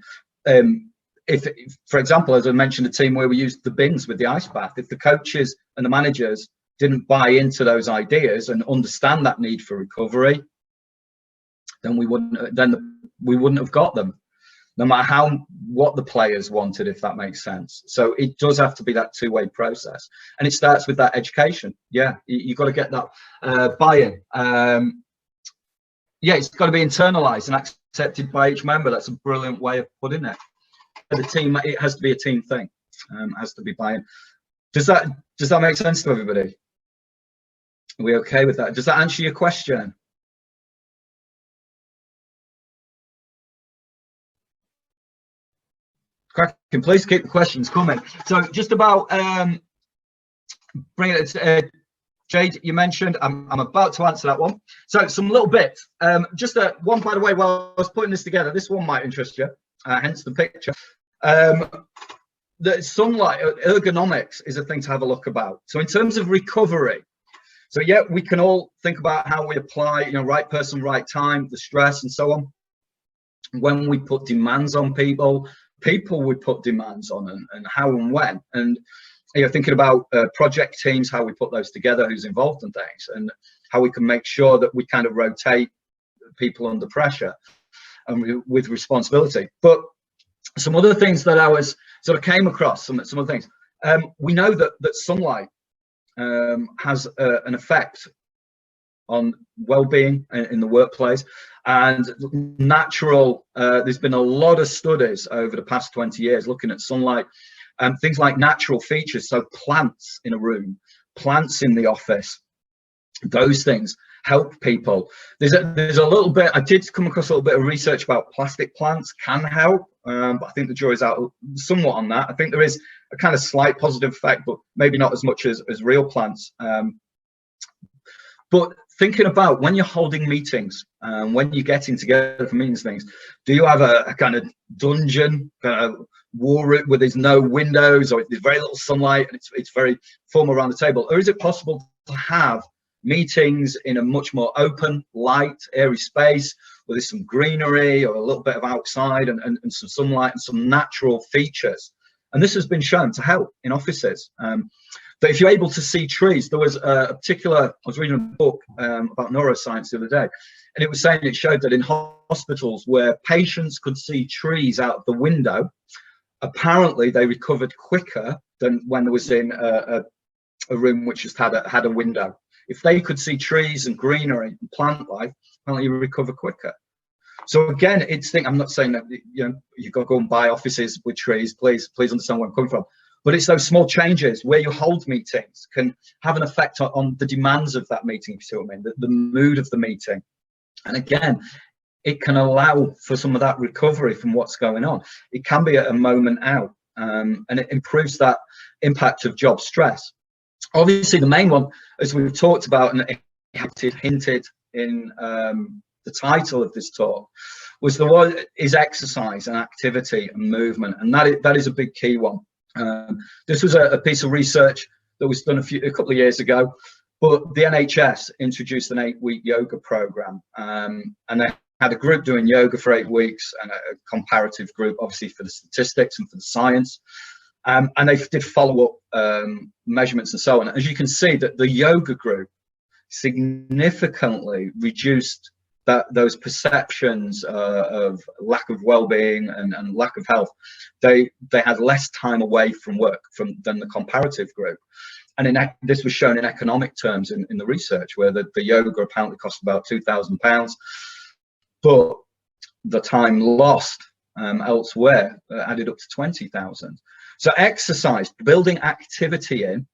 If, for example, as I mentioned, a team where we used the bins with the ice bath, if the coaches and the managers didn't buy into those ideas and understand that need for recovery, then we wouldn't have got them, no matter what the players wanted, if that makes sense. So it does have to be that two-way process, and it starts with that education. Yeah, you've got to get that buy-in. Yeah, it's got to be internalized and accepted by each member. That's a brilliant way of putting it. The team, it has to be a team thing. Has to be buy-in. Does that make sense to everybody? Are we okay with that? Does that answer your question? Cracking. Please keep the questions coming. So just about bringing it. Jade, you mentioned, I'm about to answer that one. So some little bits. Just one, by the way, while I was putting this together, this one might interest you, hence the picture. The sunlight, ergonomics is a thing to have a look about. So in terms of recovery, so yeah, we can all think about how we apply, right person, right time, the stress and so on. When we put demands on people we put demands on, and how and when. And thinking about project teams, how we put those together, who's involved in things, and how we can make sure that we kind of rotate people under pressure and with responsibility. But some other things that I was sort of came across, some other things. We know that sunlight has an effect on well-being in the workplace, and natural. There's been a lot of studies over the past 20 years looking at sunlight. Things like natural features, so plants in a room, plants in the office, those things help people. There's a little bit, I did come across a little bit of research about plastic plants can help, but I think the jury's out somewhat on that. I think there is a kind of slight positive effect, but maybe not as much as real plants. But thinking about when you're holding meetings, when you're getting together for meetings, things, do you have a kind of dungeon, kind of war room where there's no windows, or there's very little sunlight and it's very formal around the table? Or is it possible to have meetings in a much more open, light, airy space where there's some greenery or a little bit of outside and some sunlight and some natural features. And this has been shown to help in offices. That if you're able to see trees, there was a particular, I was reading a book about neuroscience the other day, and it was saying, it showed that in hospitals where patients could see trees out the window, apparently they recovered quicker than when there was in a room which just had a window. If they could see trees and greenery and plant life, apparently you recover quicker. So again, I'm not saying that you've got to go and buy offices with trees. Please understand where I'm coming from. But it's those small changes where you hold meetings can have an effect on the demands of that meeting, if you see what I mean, the mood of the meeting. And again, it can allow for some of that recovery from what's going on. It can be a moment out, and it improves that impact of job stress. Obviously, the main one, as we've talked about and hinted in the title of this talk, was the one is exercise and activity and movement, and that is a big key one. This was a piece of research that was done a couple of years ago, but the NHS introduced an 8-week yoga program, and they had a group doing yoga for 8 weeks and a comparative group, obviously for the statistics and for the science, and they did follow-up measurements and so on. As you can see, that the yoga group significantly reduced those perceptions of lack of well-being and lack of health. They had less time away from work than the comparative group. And this was shown in economic terms in the research, where the yoga apparently cost about £2,000, but the time lost elsewhere added up to 20,000. So exercise, building activity in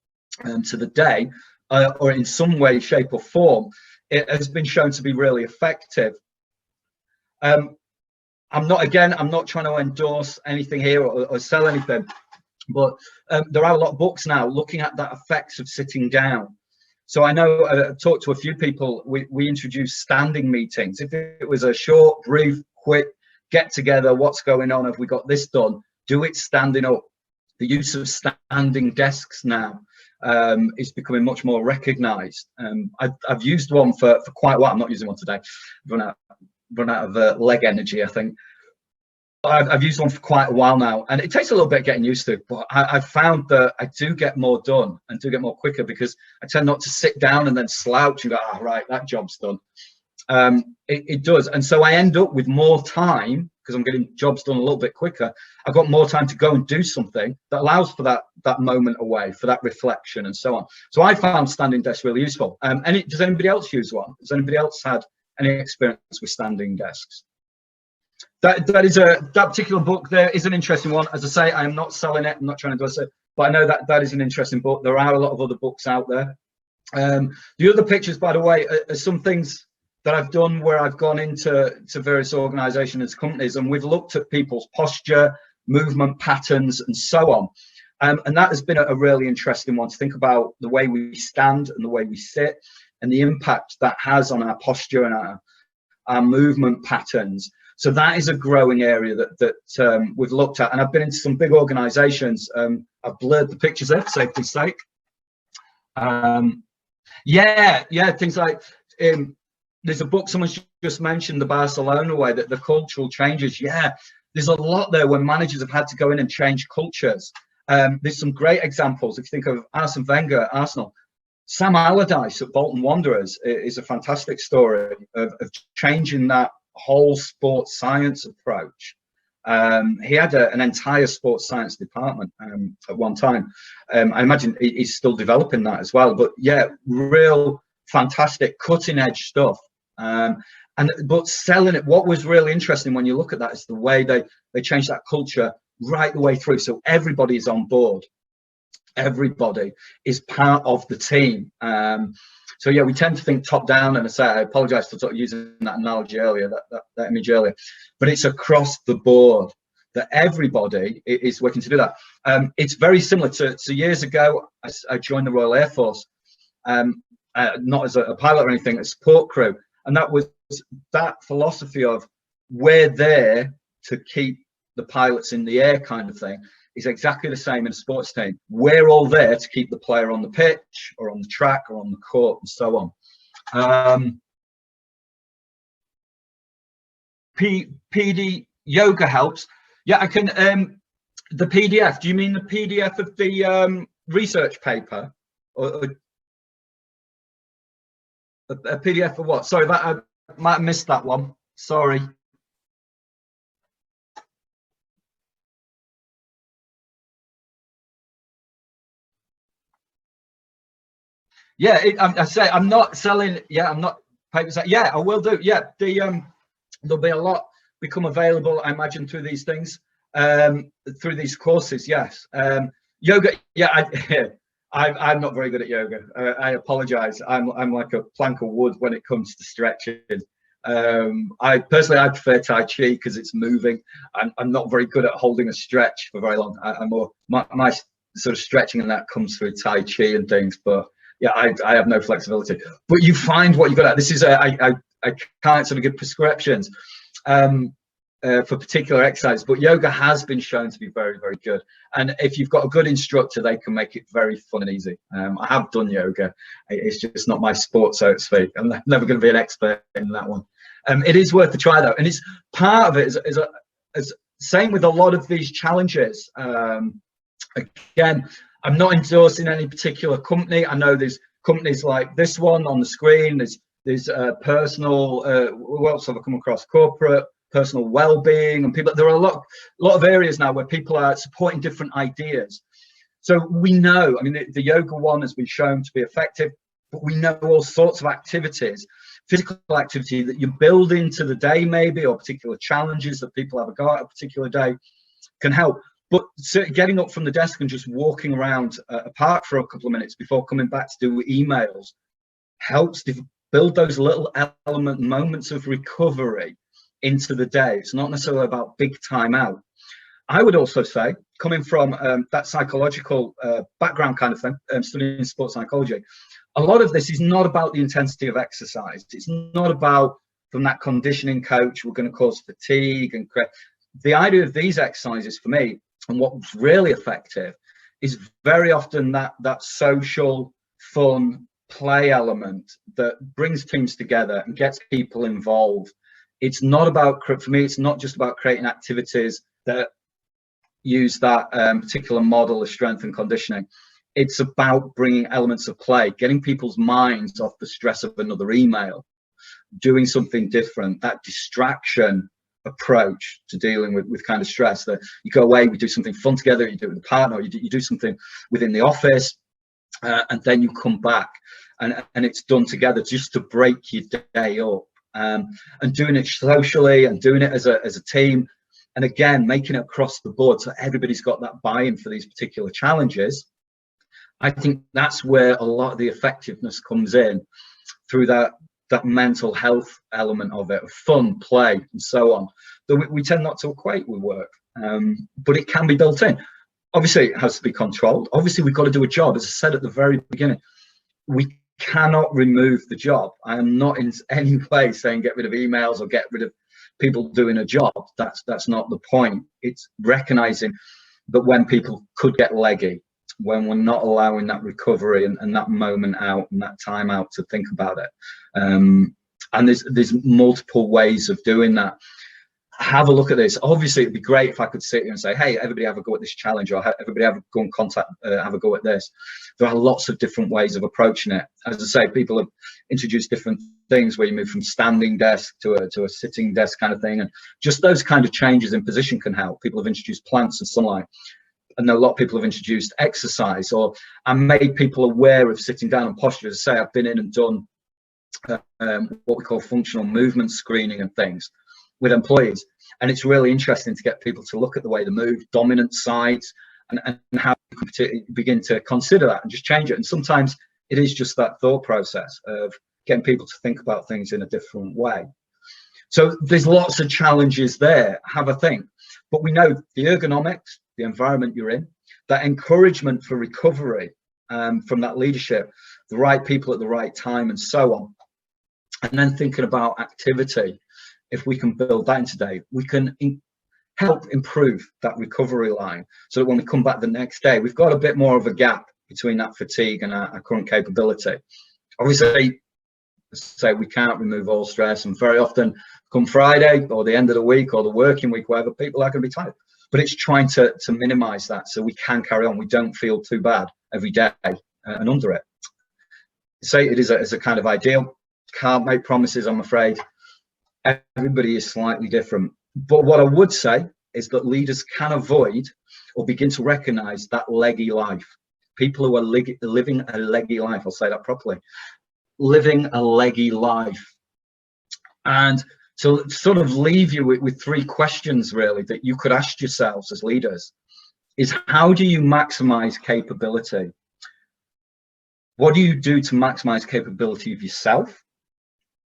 to the day, or in some way, shape or form, it has been shown to be really effective. I'm not trying to endorse anything here or sell anything, but there are a lot of books now looking at that effects of sitting down. So I know I've talked to a few people. We introduced standing meetings. If it was a short, brief, quick get together, what's going on? Have we got this done? Do it standing up. The use of standing desks now is becoming much more recognised. I've used one for quite a while. I'm not using one today. I've run out of leg energy, I think. I've used one for quite a while now, and it takes a little bit getting used to, but I've found that I do get more done and do get more quicker, because I tend not to sit down and then slouch and go, right, that job's done. It does, and so I end up with more time, because I'm getting jobs done a little bit quicker. I've got more time to go and do something that allows for that moment away, for that reflection and so on. So I found standing desks really useful. Does anybody else use one? Has anybody else had any experience with standing desks? That particular book there is an interesting one. As I say, I am not selling it. I'm not trying to do it, but I know that is an interesting book. There are a lot of other books out there. The other pictures, by the way, are some things that I've done where I've gone into various organisations and companies, and we've looked at people's posture, movement patterns, and so on. And that has been a really interesting one to think about, the way we stand and the way we sit, and the impact that has on our posture and our movement patterns. So that is a growing area that we've looked at, and I've been into some big organisations. I've blurred the pictures there for safety's sake. Things like there's a book someone just mentioned, the Barcelona way, that the cultural changes. There's a lot there when managers have had to go in and change cultures. There's some great examples. If you think of Arsene Wenger at Arsenal, Sam Allardyce at Bolton Wanderers is a fantastic story of changing that whole sports science approach. He had an entire sports science department at one time. I imagine he's still developing that as well. But real fantastic cutting edge stuff. But selling it, what was really interesting when you look at that is the way they changed that culture right the way through. So everybody is on board. Everybody is part of the team. So we tend to think top down, and I apologize for sort of using that analogy earlier, that image earlier, but it's across the board that everybody is working to do that. It's very similar to years ago. I joined the Royal Air Force, not as a pilot or anything, a support crew, and that was that philosophy of we're there to keep the pilots in the air kind of thing. Is exactly the same in a sports team. We're all there to keep the player on the pitch or on the track or on the court and so on. PD yoga helps. Yeah, I can. The PDF. Do you mean the PDF of the research paper, or a PDF of what? Sorry, that I might have missed that one. Sorry. Yeah, I say I'm not selling. Yeah, I'm not papers. Yeah, I will do. Yeah, there'll be a lot become available, I imagine, through these things, through these courses. Yes, yoga. Yeah, I'm not very good at yoga. I apologize. I'm like a plank of wood when it comes to stretching. I prefer Tai Chi because it's moving. I'm not very good at holding a stretch for very long. I'm more my sort of stretching and that comes through Tai Chi and things, but yeah, I have no flexibility. But you find what you're good at. This is I can't sort of give prescriptions for particular exercise, but yoga has been shown to be very, very good. And if you've got a good instructor, they can make it very fun and easy. I have done yoga. It's just not my sport, so to speak. I'm never going to be an expert in that one. It is worth a try though, and it's part of it is same with a lot of these challenges. Again, I'm not endorsing any particular company. I know there's companies like this one on the screen. There's personal. What else have I come across? Corporate, personal well-being, and people. There are a lot of areas now where people are supporting different ideas. So we know. I mean, the yoga one has been shown to be effective, but we know all sorts of activities, physical activity that you build into the day, maybe, or particular challenges that people have got a particular day, can help. But getting up from the desk and just walking around a park for a couple of minutes before coming back to do emails helps build those little moments of recovery into the day. It's not necessarily about big time out. I would also say, coming from that psychological background kind of thing, studying sports psychology, a lot of this is not about the intensity of exercise. It's not about, from that conditioning coach, we're going to cause fatigue and the idea of these exercises for me, and what's really effective, is very often that social, fun, play element that brings teams together and gets people involved. It's not about, for me, it's not just about creating activities that use that particular model of strength and conditioning. It's about bringing elements of play, getting people's minds off the stress of another email, doing something different, that distraction approach to dealing with kind of stress, that you go away, we do something fun together, you do it with a partner, you do something within the office, and then you come back and it's done together just to break your day up, and doing it socially and doing it as a team, and again making it across the board so everybody's got that buy-in for these particular challenges. I think that's where a lot of the effectiveness comes in, through that mental health element of it, of fun, play, and so on, that we tend not to equate with work, but it can be built in. Obviously, it has to be controlled. Obviously, we've got to do a job. As I said at the very beginning, we cannot remove the job. I am not in any way saying get rid of emails or get rid of people doing a job. That's not the point. It's recognizing that when people could get leggy, when we're not allowing that recovery and that moment out and that time out to think about it. And there's multiple ways of doing that. Have a look at this. Obviously, it'd be great if I could sit here and say, hey, everybody have a go at this challenge, or everybody have a go at this. There are lots of different ways of approaching it. As I say, people have introduced different things where you move from standing desk to a sitting desk kind of thing, and just those kind of changes in position can help. People have introduced plants and sunlight. And a lot of people have introduced exercise, and made people aware of sitting down and posture. As I say, I've been in and done what we call functional movement screening and things with employees, and it's really interesting to get people to look at the way they move, dominant sides, and how you can begin to consider that and just change it. And sometimes it is just that thought process of getting people to think about things in a different way. So there's lots of challenges there. Have a think. But we know the ergonomics, the environment you're in, that encouragement for recovery from that leadership, the right people at the right time, and so on. And then thinking about activity, if we can build that in today, we can help improve that recovery line, so that when we come back the next day, we've got a bit more of a gap between that fatigue and our current capability. Obviously, say we can't remove all stress, and very often come Friday or the end of the week or the working week, whatever, people are going to be tired. But it's trying to minimize that so we can carry on. We don't feel too bad every day and under it. Say it is a kind of ideal. Can't make promises, I'm afraid. Everybody is slightly different. But what I would say is that leaders can avoid or begin to recognize that leggy life. People who are living a leggy life, I'll say that properly, living a leggy life. And so sort of leave you with 3 questions really that you could ask yourselves as leaders is, how do you maximize capability? What do you do to maximize capability of yourself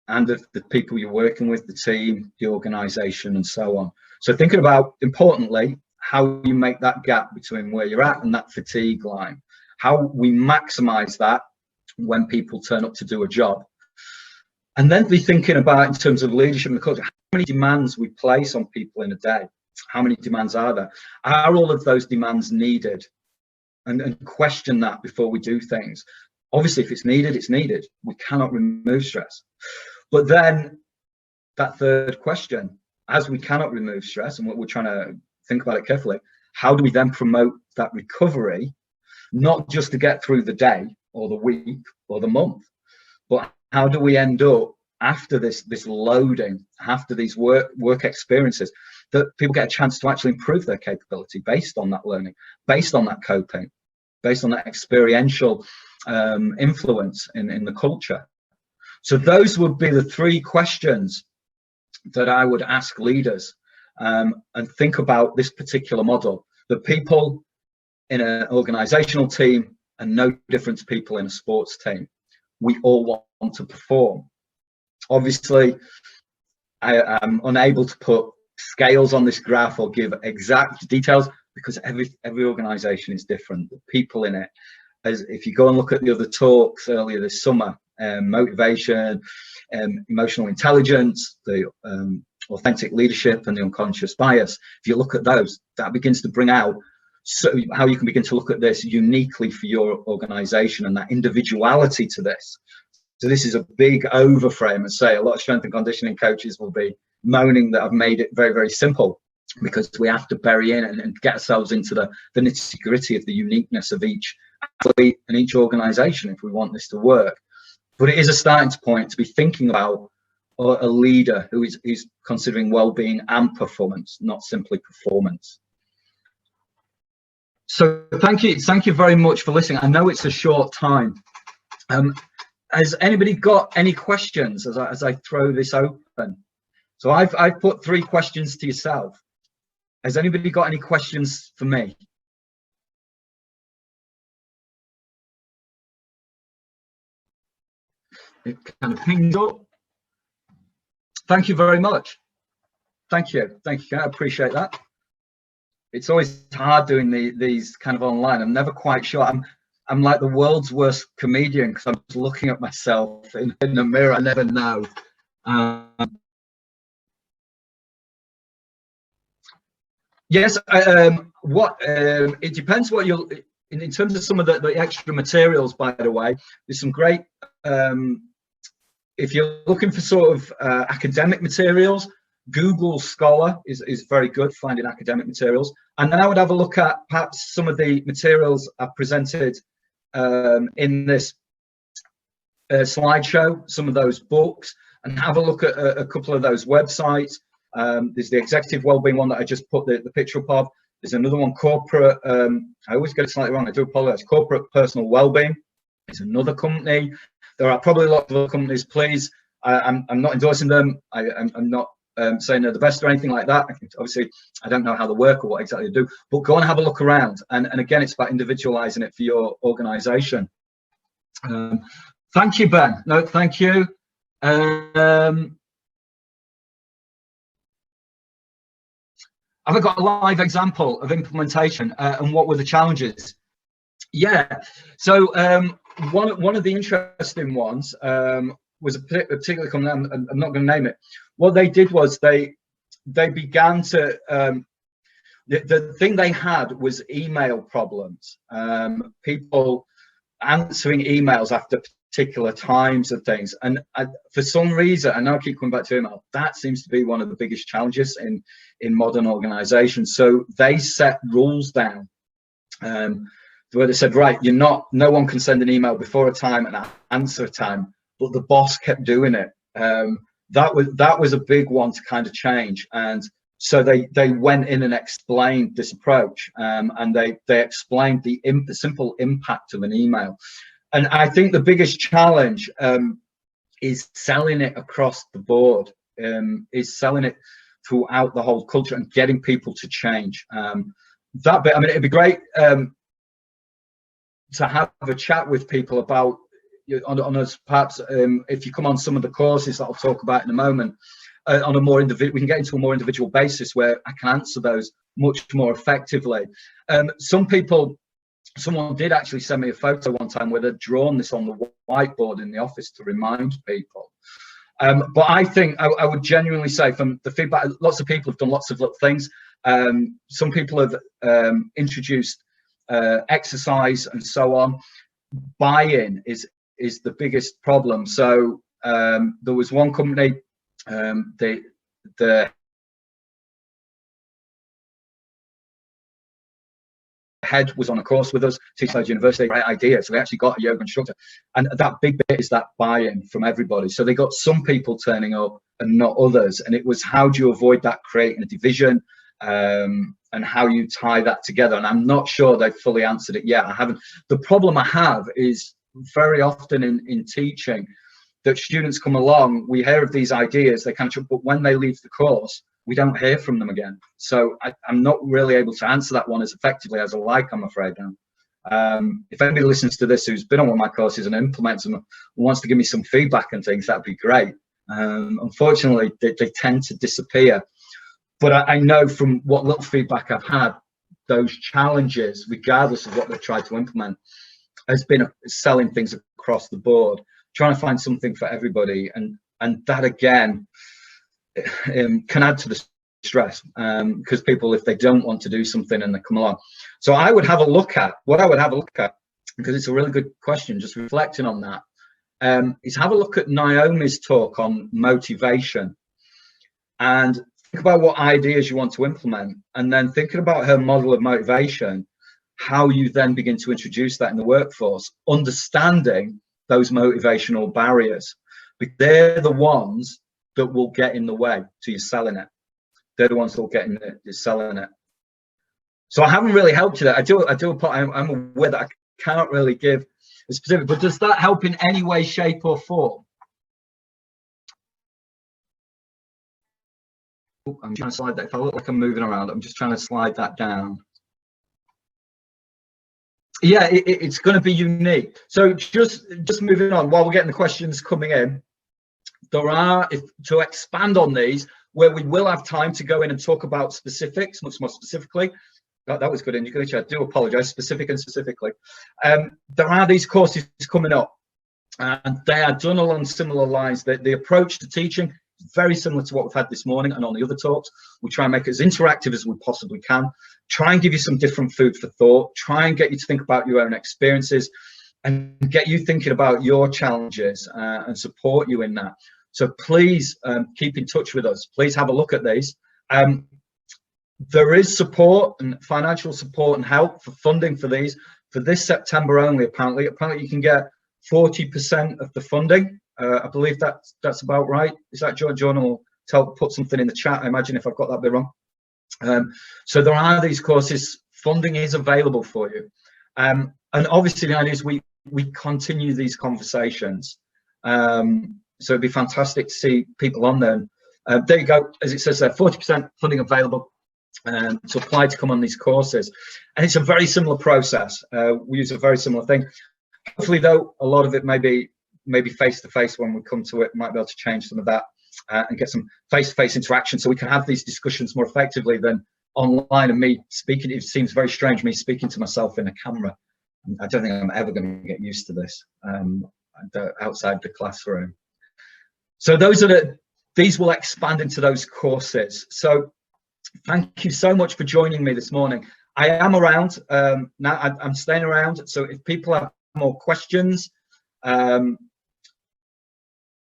and of the people you're working with, the team, the organization, and so on? So thinking about, importantly, how you make that gap between where you're at and that fatigue line, how we maximize that when people turn up to do a job. And then be thinking about, in terms of leadership and culture, how many demands we place on people in a day. How many demands are there? Are all of those demands needed? And question that before we do things. Obviously, if it's needed, it's needed. We cannot remove stress. But then that 3rd question, as we cannot remove stress, and we're trying to think about it carefully, how do we then promote that recovery, not just to get through the day or the week or the month, but how do we end up after this loading, after these work experiences, that people get a chance to actually improve their capability based on that learning, based on that coping, based on that experiential influence in the culture. So those would be the 3 questions that I would ask leaders, and think about this particular model. The people in an organizational team are no different to people in a sports team. We all want to perform. Obviously, I am unable to put scales on this graph or give exact details because every organization is different. The people in it, as if you go and look at the other talks earlier this summer, motivation, emotional intelligence, the authentic leadership, and the unconscious bias, if you look at those, that begins to bring out how you can begin to look at this uniquely for your organization and that individuality to this. So this is a big overframe, and say a lot of strength and conditioning coaches will be moaning that I've made it very, very simple, because we have to bury in and get ourselves into the nitty-gritty of the uniqueness of each athlete and each organization if we want this to work. But it is a starting point to be thinking about a leader who is considering well-being and performance, not simply performance. So thank you very much for listening. I know it's a short time. Has anybody got any questions as I throw this open? So I've put 3 questions to yourself. Has anybody got any questions for me? It kind of pinged up. Thank you very much. Thank you. I appreciate that. It's always hard doing these kind of online. I'm never quite sure. I'm like the world's worst comedian because I'm just looking at myself in the mirror. I never know. Yes. It depends what you're in terms of some of the extra materials. By the way, there's some great. If you're looking for sort of academic materials, Google Scholar is very good for finding academic materials. And then I would have a look at perhaps some of the materials I've presented in this slideshow, some of those books, and have a look at a couple of those websites. There's the executive wellbeing one that I just put the picture up of. There's another one, corporate, I always get it slightly wrong, I do apologize, corporate personal wellbeing. It's another company. There are probably a lot of other companies, please. I'm not endorsing them. I'm not saying they're the best or anything like that. Obviously, I don't know how they work or what exactly they do, but go and have a look around. And again, it's about individualizing it for your organization. Thank you, Ben. No, thank you. Have I got a live example of implementation and what were the challenges? Yeah, so one of the interesting ones was a particular company. I'm not going to name it. What they did was they began to the thing they had was email problems. People answering emails after particular times of things. And for some reason, and I keep coming back to email, that seems to be one of the biggest challenges in modern organizations. So they set rules down where they said, right, no one can send an email before a time and answer a time, but the boss kept doing it. That was a big one to kind of change. And so they went in and explained this approach, and they explained the simple impact of an email. And I think the biggest challenge is selling it across the board, is selling it throughout the whole culture and getting people to change. That bit, I mean, it'd be great to have a chat with people about, on us, perhaps if you come on some of the courses that I'll talk about in a moment, on a more individual, we can get into a more individual basis where I can answer those much more effectively. Someone did actually send me a photo one time where they'd drawn this on the whiteboard in the office to remind people. But I think I would genuinely say, from the feedback, lots of people have done lots of little things. Some people have introduced exercise and so on. Buy-in is the biggest problem. So there was one company, the head was on a course with us, Teesside University, great idea. So we actually got a yoga instructor, and that big bit is that buy-in from everybody. So they got some people turning up and not others, and it was, how do you avoid that creating a division, and how you tie that together? And I'm not sure they've fully answered it yet. I haven't. The problem I have is very often in teaching, that students come along, we hear of these ideas, they kind of, but when they leave the course, we don't hear from them again. So I'm not really able to answer that one as effectively as I like, I'm afraid now. If anybody listens to this who's been on one of my courses and implements them, wants to give me some feedback and things, that'd be great. Unfortunately, they tend to disappear. But I know from what little feedback I've had, those challenges, regardless of what they've tried to implement, has been selling things across the board, trying to find something for everybody. And that, again, can add to the stress, because people, if they don't want to do something and they come along. So I would have a look at, because it's a really good question, just reflecting on that, is have a look at Naomi's talk on motivation, and think about what ideas you want to implement, and then thinking about her model of motivation, how you then begin to introduce that in the workforce, understanding those motivational barriers, because they're the ones that will get in the way to you selling it. They're the ones that will get in the selling it. So I haven't really helped you there. I'm aware that I can't really give a specific, but does that help in any way, shape or form? I'm trying to slide that. If I look like I'm moving around, I'm just trying to slide that down. Yeah, it's going to be unique. So just moving on, while we're getting the questions coming in, there are, to expand on these, where we will have time to go in and talk about specifics, much more specifically. That was good in English. I do apologize, specific and specifically. There are these courses coming up, and they are done along similar lines. The approach to teaching is very similar to what we've had this morning and on the other talks. We try and make it as interactive as we possibly can, try and give you some different food for thought, try and get you to think about your own experiences and get you thinking about your challenges, and support you in that. So please keep in touch with us. Please have a look at these. There is support and financial support and help for funding for these for this September only. Apparently you can get 40% of the funding. I believe that's about right. Is that John? John will put something in the chat, I imagine, if I've got that bit wrong. So there are these courses. Funding is available for you. And obviously the idea is we continue these conversations. So it'd be fantastic to see people on there. There you go, as it says there, 40% funding available to apply to come on these courses. And it's a very similar process. We use a very similar thing. Hopefully though, a lot of it maybe face-to-face when we come to it, might be able to change some of that and get some face-to-face interaction so we can have these discussions more effectively than online and me speaking. It seems very strange, me speaking to myself in a camera. I don't think I'm ever going to get used to this outside the classroom. So these will expand into those courses. So thank you so much for joining me this morning. I am around now. I'm staying around. So if people have more questions,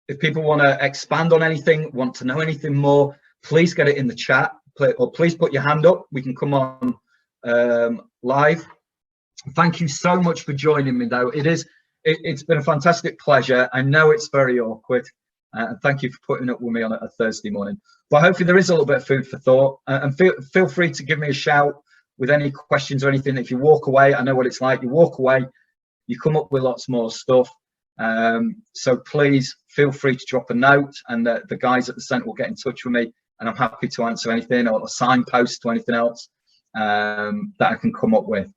If people want to expand on anything, want to know anything more, please get it in the chat, or please put your hand up. We can come on live. Thank you so much for joining me, though. It's been a fantastic pleasure. I know it's very awkward, and thank you for putting up with me on a Thursday morning. But hopefully there is a little bit of food for thought, and feel free to give me a shout with any questions or anything. If you walk away, I know what it's like. You walk away, you come up with lots more stuff. So please feel free to drop a note, and the guys at the centre will get in touch with me, and I'm happy to answer anything or signpost to anything else that I can come up with.